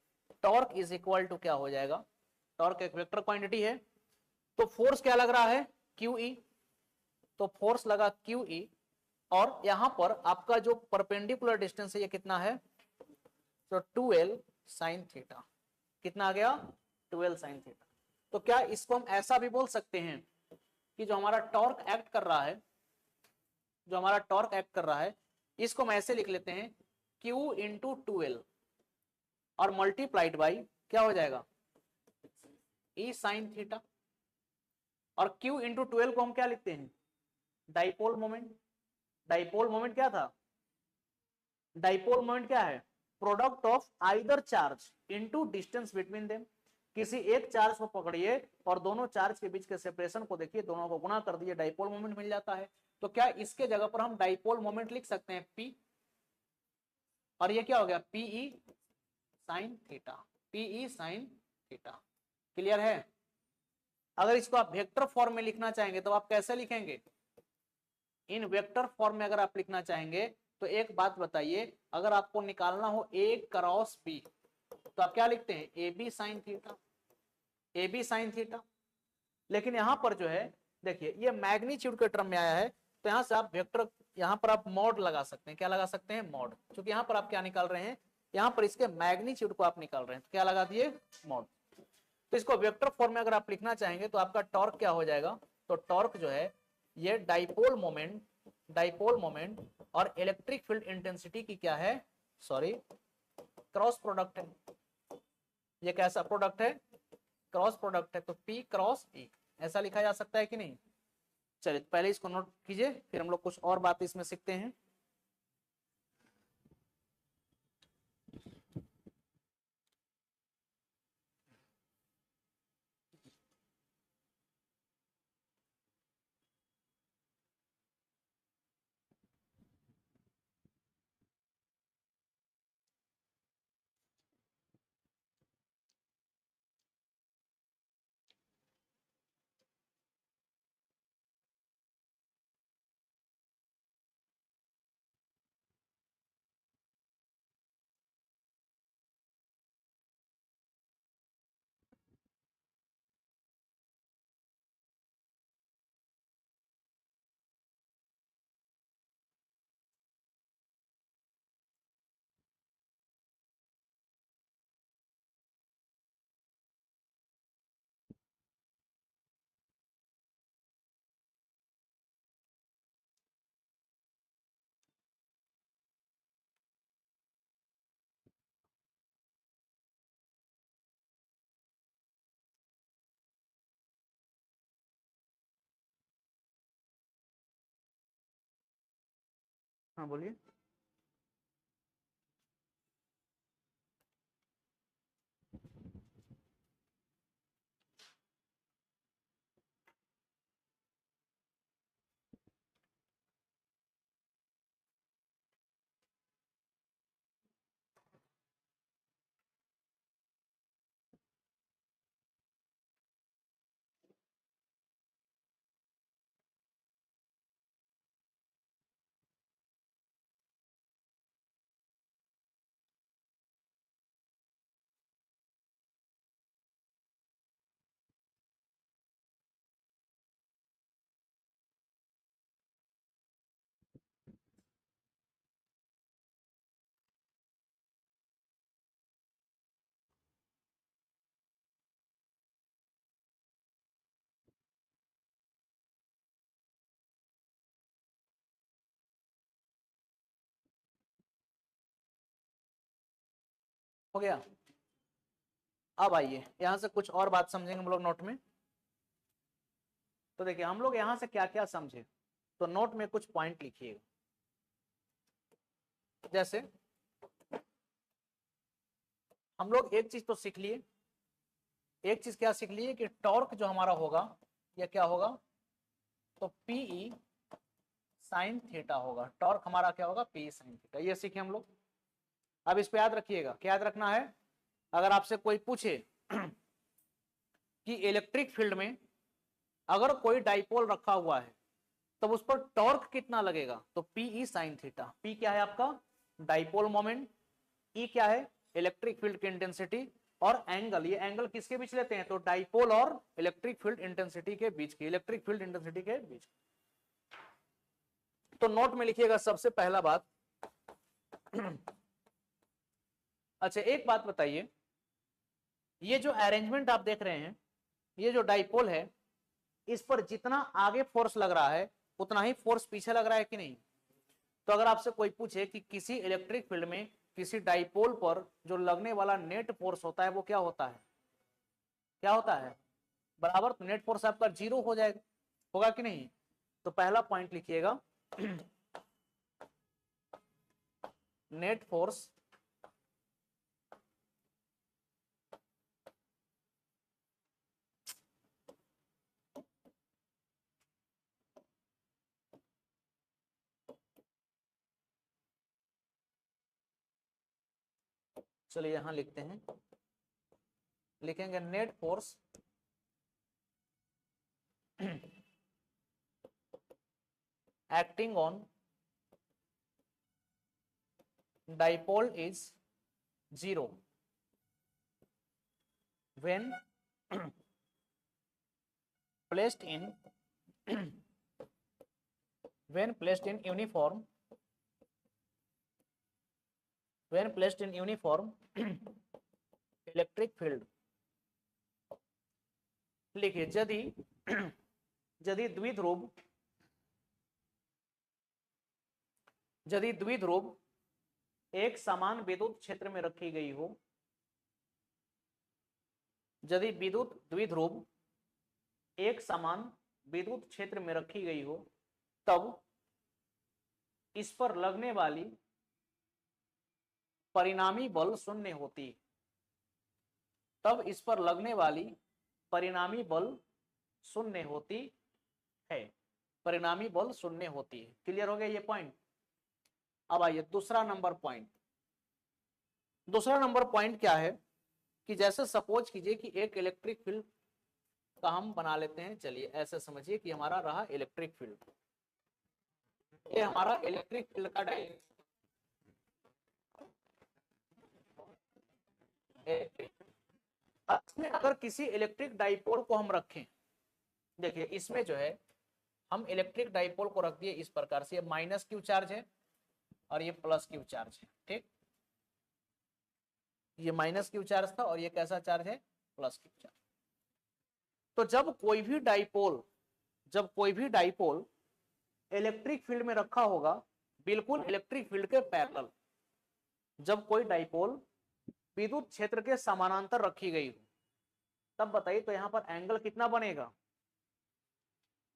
टॉर्क इज इक्वल टू क्या हो जाएगा, टॉर्क एक वेक्टर क्वांटिटी है, तो फोर्स क्या लग रहा है QE, तो फोर्स लगा QE, और यहां पर आपका जो परपेंडिकुलर डिस्टेंस है ये कितना है, तो 2l साइन थीटा, कितना आ गया 2l साइन थीटा। तो क्या इसको हम ऐसा भी बोल सकते हैं कि जो हमारा टॉर्क एक्ट कर रहा है, जो हमारा टॉर्क एक्ट कर रहा है, इसको हम ऐसे लिख लेते हैं Q इंटू 2L और मल्टीप्लाइड बाई क्या हो जाएगा E साइन थीटा। और Q इंटू 2L को हम क्या लिखते हैं डाइपोल मोमेंट। डाइपोल मोमेंट क्या था, डाइपोल मोमेंट क्या है product of either charge into distance between them. किसी एक चार्ज को पकड़िए और दोनों चार्ज के बीच के सेपरेशन को देखिए, दोनों को गुणा कर दिए, डाइपोल मोमेंट मिल जाता है। तो क्या इसके जगह पर हम डाइपोल मोमेंट लिख सकते हैं P, और ये क्या हो गया PE sine theta, PE sine theta. Clear है। अगर इसको आप वेक्टर फॉर्म में लिखना चाहेंगे तो आप कैसे लिखेंगे, इन वेक्टर फॉर्म में अगर आप लिखना चाहेंगे तो एक बात बताइए, अगर आपको निकालना हो A क्रॉस B तो आप क्या लिखते हैं AB sine theta, AB sine theta. लेकिन यहां पर जो है देखिए ये मैग्नीट्यूड के टर्म में आया है, तो यहां से आप वेक्टर, यहां पर आप मॉड लगा सकते हैं। क्या लगा सकते हैं मॉड, क्योंकि यहां पर आप क्या निकाल रहे हैं, यहां पर इसके मैग्नीट्यूड को आप निकाल रहे हैं, तो क्या लगा दिए मॉड। तो इसको वेक्टर फॉर्म में अगर आप लिखना चाहेंगे तो आपका टॉर्क क्या हो जाएगा, तो टॉर्क जो है ये डाइपोल मोमेंट, डाइपोल मोमेंट और इलेक्ट्रिक फील्ड इंटेंसिटी की क्या है, सॉरी क्रॉस प्रोडक्ट है। ये कैसा प्रोडक्ट है, क्रॉस प्रोडक्ट है, तो P क्रॉस E ऐसा लिखा जा सकता है कि नहीं। चलिए पहले इसको नोट कीजिए, फिर हम लोग कुछ और बात इसमें सीखते हैं। हाँ बोलिए। हो गया। अब आइए यहां से कुछ और बात समझेंगे हम लोग नोट में। तो देखिए हम लोग यहां से क्या क्या समझे, तो नोट में कुछ पॉइंट लिखिएगा। जैसे हम लोग एक चीज तो सीख लिए, एक चीज क्या सीख लिए कि टॉर्क जो हमारा होगा यह क्या होगा, तो PE साइन थीटा होगा। टॉर्क हमारा क्या होगा PE साइन थीटा, ये सीखे हम लोग। अब इसको याद रखिएगा, क्या याद रखना है, अगर आपसे कोई पूछे कि इलेक्ट्रिक फील्ड में अगर कोई डाइपोल रखा हुआ है तब उस पर टॉर्क कितना लगेगा, तो PE साइन थीटा। P क्या है आपका डाइपोल मोमेंट, E क्या है इलेक्ट्रिक फील्ड की इंटेंसिटी, और एंगल, ये एंगल किसके बीच लेते हैं, तो डाइपोल और इलेक्ट्रिक फील्ड इंटेंसिटी के बीच की, इलेक्ट्रिक फील्ड इंटेंसिटी के बीच। तो नोट में लिखिएगा सबसे पहला बात। अच्छा एक बात बताइए, ये जो अरेंजमेंट आप देख रहे हैं, ये जो डाइपोल है इस पर जितना आगे फोर्स लग रहा है उतना ही फोर्स पीछे लग रहा है कि नहीं। तो अगर आपसे कोई पूछे कि किसी इलेक्ट्रिक फील्ड में किसी डाइपोल पर जो लगने वाला नेट फोर्स होता है वो क्या होता है, क्या होता है बराबर, तो नेट फोर्स आपका 0 हो जाएगा, होगा कि नहीं। तो पहला पॉइंट लिखिएगा नेट फोर्स चलिए यहां लिखते हैं, लिखेंगे net force acting on dipole is 0 when placed in when placed in uniform electric field। लिखिए यदि यदि द्विध्रुव एक समान विद्युत क्षेत्र में रखी गई हो, यदि द्विध्रुव एक समान विद्युत क्षेत्र में रखी गई हो, तब इस पर लगने वाली परिणामी बल शून्य होती, तब इस पर लगने वाली परिणामी बल शून्य होती है, परिणामी बल शून्य होती है। क्लियर हो गया ये पॉइंट। अब आइए दूसरा नंबर पॉइंट। दूसरा नंबर पॉइंट क्या है कि जैसे सपोज कीजिए कि एक इलेक्ट्रिक फील्ड का हम बना लेते हैं, चलिए ऐसे समझिए कि हमारा रहा इलेक्ट्रिक फील्ड, ये हमारा इलेक्ट्रिक फील्ड का डायरेक्शन। इसमें अगर किसी इलेक्ट्रिक डाइपोल को हम रखें, देखिए इसमें जो है हम इलेक्ट्रिक डाइपोल को रख दिए इस प्रकार से, ये माइनस क्यू चार्ज है और ये प्लस क्यू चार्ज है, ठीक, ये माइनस क्यू चार्ज था और ये कैसा चार्ज है, प्लस क्यू चार्ज। तो जब कोई भी डाइपोल इलेक्ट्रिक फील्ड में रखा होगा, बिल्कुल इलेक्ट्रिक फील्ड के पैरेलल, जब कोई डाइपोल विद्युत क्षेत्र के समानांतर रखी गई हो, तब बताइए तो यहां पर एंगल कितना बनेगा,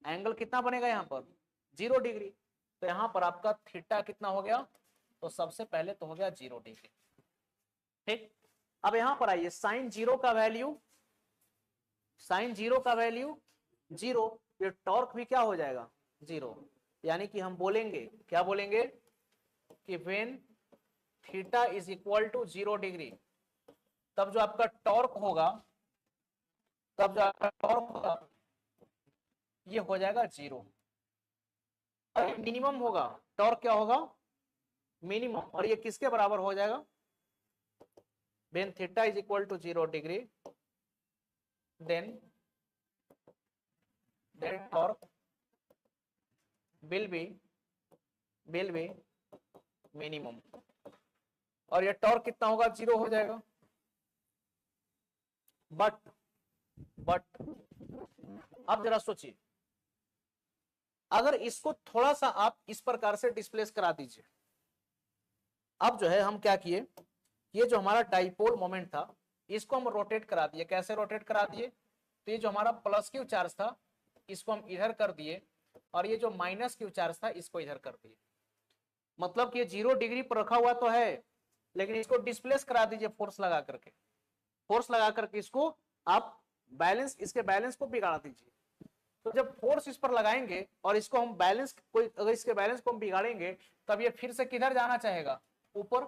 एंगल कितना बनेगा यहाँ पर 0 डिग्री। तो यहां पर आपका थीटा कितना हो गया, तो सबसे पहले तो हो गया 0 डिग्री, ठीक। अब यहां पर आइए साइन 0 का वैल्यू 0, ये टॉर्क भी क्या हो जाएगा 0, यानी कि हम बोलेंगे, क्या बोलेंगे कि when theta is equal to 0 degree, तब जो आपका टॉर्क होगा, ये हो जाएगा 0, मिनिमम होगा, टॉर्क क्या होगा मिनिमम, और ये किसके बराबर हो जाएगा, when theta is equal to 0 degree then torque will be minimum, और ये टॉर्क कितना होगा 0 हो जाएगा। बट अब जरा सोचिए, अगर इसको थोड़ा सा आप इस प्रकार से डिस्प्लेस करा दीजिए, अब जो है हम क्या किए, ये जो हमारा डाइपोल मोमेंट था इसको हम रोटेट करा दिए, कैसे रोटेट करा दिए, तो ये जो हमारा प्लस क्यू चार्ज था इसको हम इधर कर दिए और ये जो माइनस क्यू चार्ज था इसको इधर कर दिए, मतलब कि ये 0 डिग्री पर रखा हुआ तो है, लेकिन इसको डिस्प्लेस करा दीजिए फोर्स लगा करके इसको आप बैलेंस, इसके बैलेंस को बिगाड़ दीजिए। तो जब फोर्स इस पर लगाएंगे और इसको हम बैलेंस, अगर इसके बैलेंस को हम बिगाड़ेंगे, तब ये फिर से किधर जाना चाहेगा, ऊपर,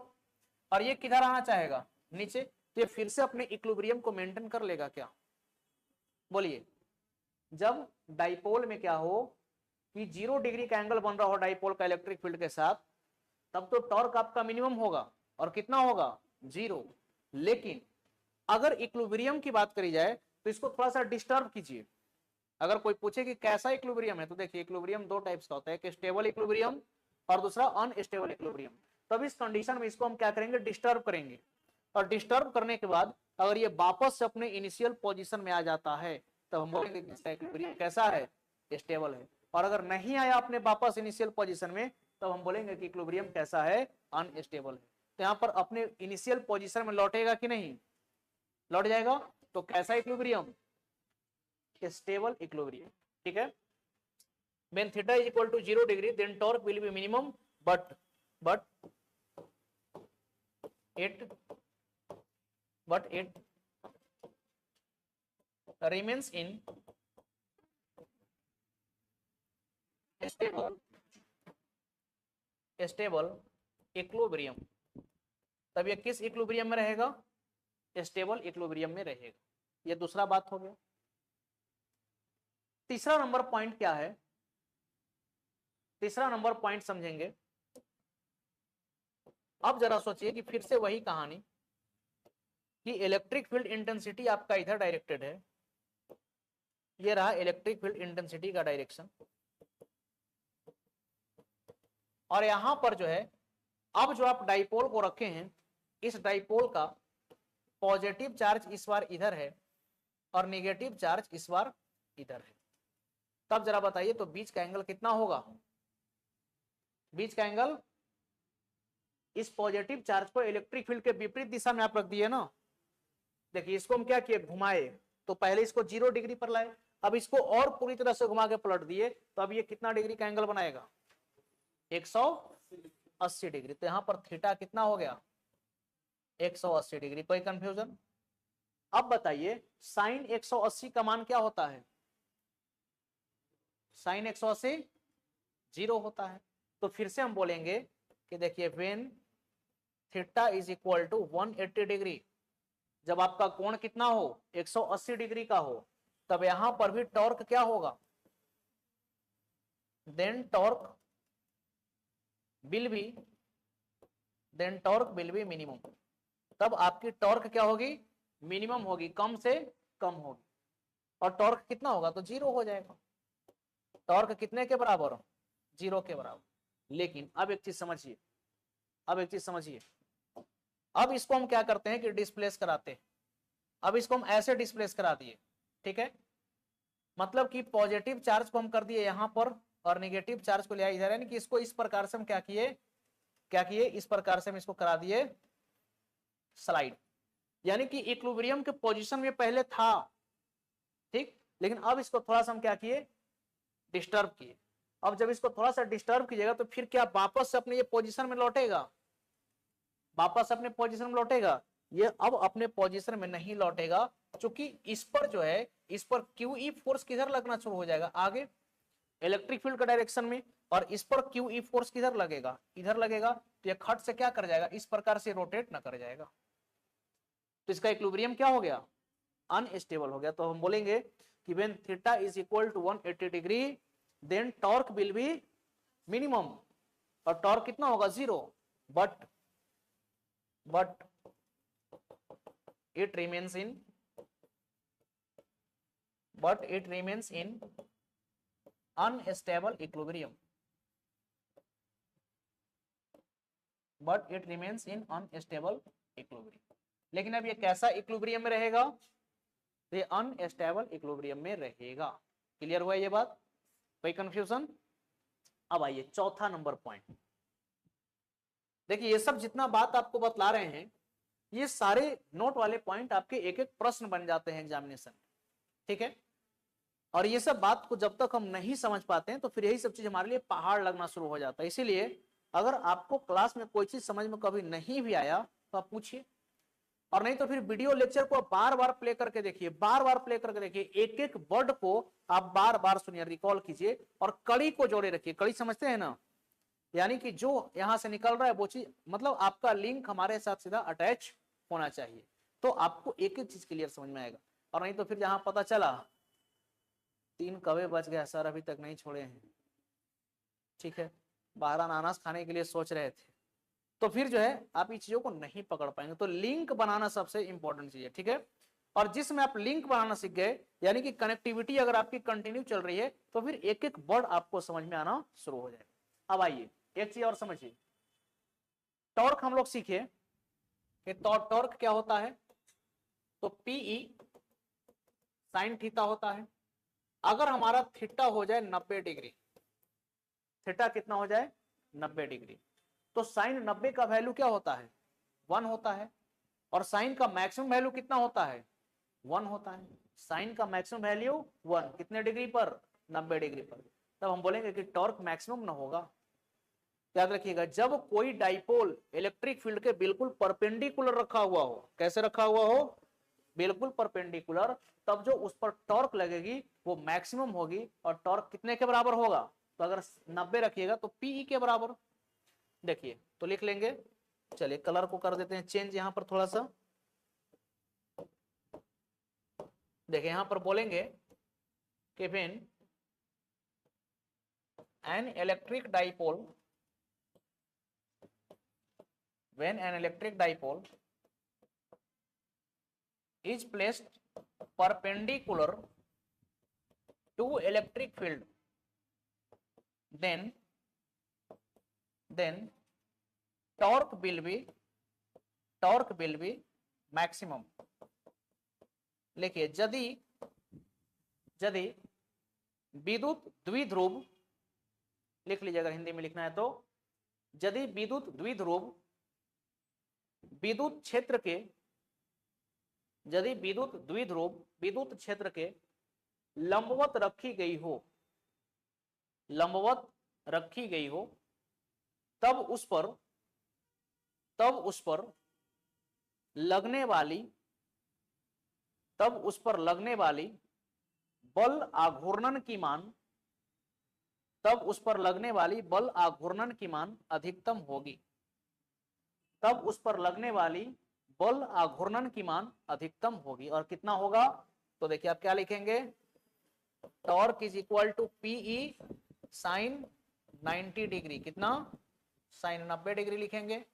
और ये किधर आना चाहेगा, नीचे। तो ये फिर से अपने इक्विलिब्रियम को मेंटेन कर लेगा क्या, बोलिए। जब डाइपोल में क्या हो कि 0 डिग्री का एंगल बन रहा हो डाइपोल का इलेक्ट्रिक फील्ड के साथ, तब तो टॉर्क आपका मिनिमम होगा, और कितना होगा 0। लेकिन अगर इक्विलिब्रियम की बात करी जाए तो इसको थोड़ा सा डिस्टर्ब कीजिए। अगर कोई पूछे कि कैसा इक्विलिब्रियम है, तो देखिए इक्विलिब्रियम 2 टाइप्स का होता है, एक स्टेबल इक्विलिब्रियम और दूसरा अनस्टेबल इक्विलिब्रियम। तब इस कंडीशन में इसको हम क्या करेंगे, डिस्टर्ब करेंगे, और डिस्टर्ब करने के बाद अगर ये वापस से अपने इनिशियल पोजीशन में आ जाता है, तो हम बोलेंगे कि इसका इक्विलिब्रियम कैसा है, स्टेबल है। और अगर नहीं आया अपने वापस इनिशियल पोजीशन में, तब हम बोलेंगे कि इक्विलिब्रियम कैसा है, अनस्टेबल है। तो यहाँ पर अपने इनिशियल पोजीशन में लौटेगा कि नहीं, लौट जाएगा। तो कैसा इक्विलिब्रियम, स्टेबल इक्विलिब्रियम, ठीक है। When theta is equal to 0 degree, then torque will be minimum, but it remains in stable equilibrium. तब ये किस इक्विलिब्रियम में रहेगा, स्टेबल इक्विलिब्रियम में रहेगा। ये दूसरा बात हो गया। तीसरा नंबर पॉइंट क्या है, तीसरा नंबर पॉइंट समझेंगे। अब जरा सोचिए कि फिर से वही कहानी कि इलेक्ट्रिक फील्ड इंटेंसिटी आपका इधर डायरेक्टेड है, ये रहा इलेक्ट्रिक फील्ड इंटेंसिटी का डायरेक्शन, और यहां पर जो है अब जो आप डाइपोल को रखे हैं, इस डाइपोल का पॉजिटिव चार्ज इस बार इधर है और नेगेटिव चार्ज इस बार इधर है। तब जरा बताइए तो बीच का एंगल कितना होगा, बीच का एंगल, इस पॉजिटिव चार्ज को इलेक्ट्रिक फील्ड के विपरीत दिशा में आप रख दिए ना। देखिए इसको हम क्या किए, घुमाए, तो पहले इसको 0 डिग्री पर लाए, अब इसको और पूरी तरह से घुमा के पलट दिए, तो अब ये कितना डिग्री का एंगल बनाएगा, 180 डिग्री। तो यहां पर थीटा कितना हो गया, 180 डिग्री। कोई कंफ्यूजन? अब बताइए साइन 180 का मान क्या होता है, साइन 180 0 होता है। तो फिर से हम बोलेंगे कि देखिए when theta is equal to 180 degree, जब आपका कोण कितना हो, 180 डिग्री का हो, तब यहां पर भी टॉर्क क्या होगा, then torque will be minimum. तब आपकी टॉर्क क्या होगी, मिनिमम होगी, कम से कम होगी। और टॉर्क कितना होगा, तो 0 हो जाएगा। टॉर्क कितने के बराबर, 0 के बराबर। लेकिन अब एक चीज समझिए, अब इसको हम क्या करते हैं कि डिस्प्लेस कराते हैं। अब इसको हम ऐसे डिस्प्लेस करा दिए, ठीक है, मतलब कि पॉजिटिव चार्ज को हम कर दिए यहां पर और नेगेटिव चार्ज को ले आए इधर, यानी कि इसको इस प्रकार से हम क्या किए, इस प्रकार से हम इसको करा दिए स्लाइड। यानी कि इक्विलिब्रियम के पोजीशन में पहले था, ठीक, लेकिन अब इसको थोड़ा सा हम क्या किए, डिस्टर्ब किए। अब जब इसको थोड़ा सा डिस्टर्ब कीजिएगा तो फिर क्या वापस से अपने ये पोजीशन में लौटेगा, वापस अपने पोजीशन में लौटेगा, ये अब अपने पोजीशन में नहीं लौटेगा, क्योंकि इस पर जो है, इस पर QE फोर्स किधर लगना शुरू हो जाएगा, आगे इलेक्ट्रिक फील्ड का डायरेक्शन में, और इस पर QE फोर्स किधर लगेगा, इधर लगेगा। तो ये खट से क्या कर जाएगा, इस प्रकार से रोटेट ना कर जाएगा। तो इसका इक्विलिब्रियम क्या हो गया, अनस्टेबल हो गया। तो हम बोलेंगे कि when theta is equal to 180 degree, then torque will be minimum, और टॉर्क कितना होगा, 0, but it remains in unstable equilibrium, लेकिन अब ये कैसा इक्विलिब्रियम में रहेगा, ये अनस्टेबल इक्विलिब्रियम में रहेगा। क्लियर हुआ ये बात, कोई कंफ्यूजन? अब आइए चौथा नंबर पॉइंट। देखिए ये सब जितना बात आपको बतला रहे हैं, ये सारे नोट वाले पॉइंट आपके एक एक प्रश्न बन जाते हैं एग्जामिनेशन, ठीक है। और ये सब बात को जब तक हम नहीं समझ पाते हैं तो फिर यही सब चीज हमारे लिए पहाड़ लगना शुरू हो जाता है। इसीलिए अगर आपको क्लास में कोई चीज समझ में कभी नहीं भी आया तो आप पूछिए, और नहीं तो फिर वीडियो लेक्चर को बार बार प्ले करके देखिए, बार बार प्ले करके देखिए, एक एक वर्ड को आप बार बार सुनिए, रिकॉल कीजिए, और कड़ी को जोड़े रखिए। कड़ी समझते हैं ना, यानी कि जो यहां से निकल रहा है वो चीज, मतलब आपका लिंक हमारे साथ सीधा अटैच होना चाहिए, तो आपको एक एक चीज क्लियर समझ में आएगा। और नहीं तो फिर जहां पता चला 3 कौवे बच गया सर, अभी तक नहीं छोड़े हैं, ठीक है, 12 अनानास खाने के लिए सोच रहे थे, तो फिर जो है आप इस चीजों को नहीं पकड़ पाएंगे। तो लिंक बनाना सबसे इंपॉर्टेंट चीज है, ठीक है। और जिसमें आप लिंक बनाना सीख गए, यानी कि कनेक्टिविटी अगर आपकी कंटिन्यू चल रही है, तो फिर एक एक वर्ड आपको समझ में आना शुरू हो जाएगा। अब आइए एक चीज और समझिए, टॉर्क हम लोग सीखे कि टॉर्क क्या होता है। तो PE साइन थीटा होता है। अगर हमारा थीटा हो जाए 90 डिग्री, थीटा कितना हो जाए 90 डिग्री, तो साइन 90 का वैल्यू क्या होता है 1 होता है, और साइन का मैक्सिमम वैल्यू कितना होता है 1 होता है। साइन का मैक्सिमम वैल्यू 1 कितने डिग्री पर 90 डिग्री पर। तब हम बोलेंगे कि टॉर्क मैक्सिमम ना होगा। याद रखिएगा, जब कोई डाइपोल इलेक्ट्रिक फील्ड के बिल्कुल परपेंडिकुलर रखा हुआ हो, कैसे रखा हुआ हो बिल्कुल परपेंडिकुलर, तब जो उस पर टॉर्क लगेगी वो मैक्सिमम होगी। और टॉर्क कितने के बराबर होगा, तो अगर 90 रखिएगा तो पीई के बराबर। देखिए तो लिख लेंगे, चलिए कलर को कर देते हैं चेंज यहां पर थोड़ा सा। देखिए यहां पर बोलेंगे कि when an electric dipole, when an electric dipole is placed perpendicular to electric field, then torque will be maximum. लिखिए, यदि विद्युत द्विध्रुव, लिख लीजिए अगर हिंदी में लिखना है तो, यदि विद्युत द्विध्रुव विद्युत क्षेत्र के, यदि विद्युत द्विध्रुव विद्युत क्षेत्र के लंबवत रखी गई हो, लंबवत रखी गई हो, तब उस पर लगने वाली बल आघूर्णन की मान, तब उस पर लगने वाली बल आघूर्णन की मान अधिकतम होगी, तब उस पर लगने वाली बल आघूर्णन की मान अधिकतम होगी। और कितना होगा, तो देखिए आप क्या लिखेंगे, torque is equal to P साइन 90 डिग्री, कितना साइन 90 डिग्री लिखेंगे,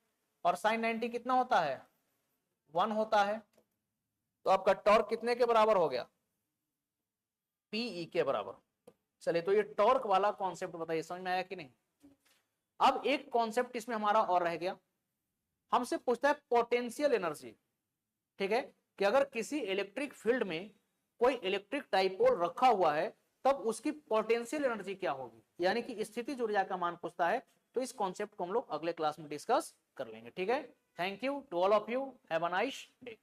और साइन 90 कितना होता है 1 होता है, तो आपका टॉर्क कितने के बराबर हो गया पीई के बराबर। चलिए तो ये टॉर्क वाला कॉन्सेप्ट बताइए समझ में आया कि नहीं। अब एक कॉन्सेप्ट इसमें हमारा और रह गया, हमसे पूछता है पोटेंशियल एनर्जी, ठीक है, कि अगर किसी इलेक्ट्रिक फील्ड में कोई इलेक्ट्रिक डाइपोल रखा हुआ है तब उसकी पोटेंशियल एनर्जी क्या होगी, यानी कि स्थितिज ऊर्जा का मान पूछता है। तो इस कॉन्सेप्ट को हम लोग अगले क्लास में डिस्कस कर लेंगे, ठीक है। Thank you to all of you, have a nice day.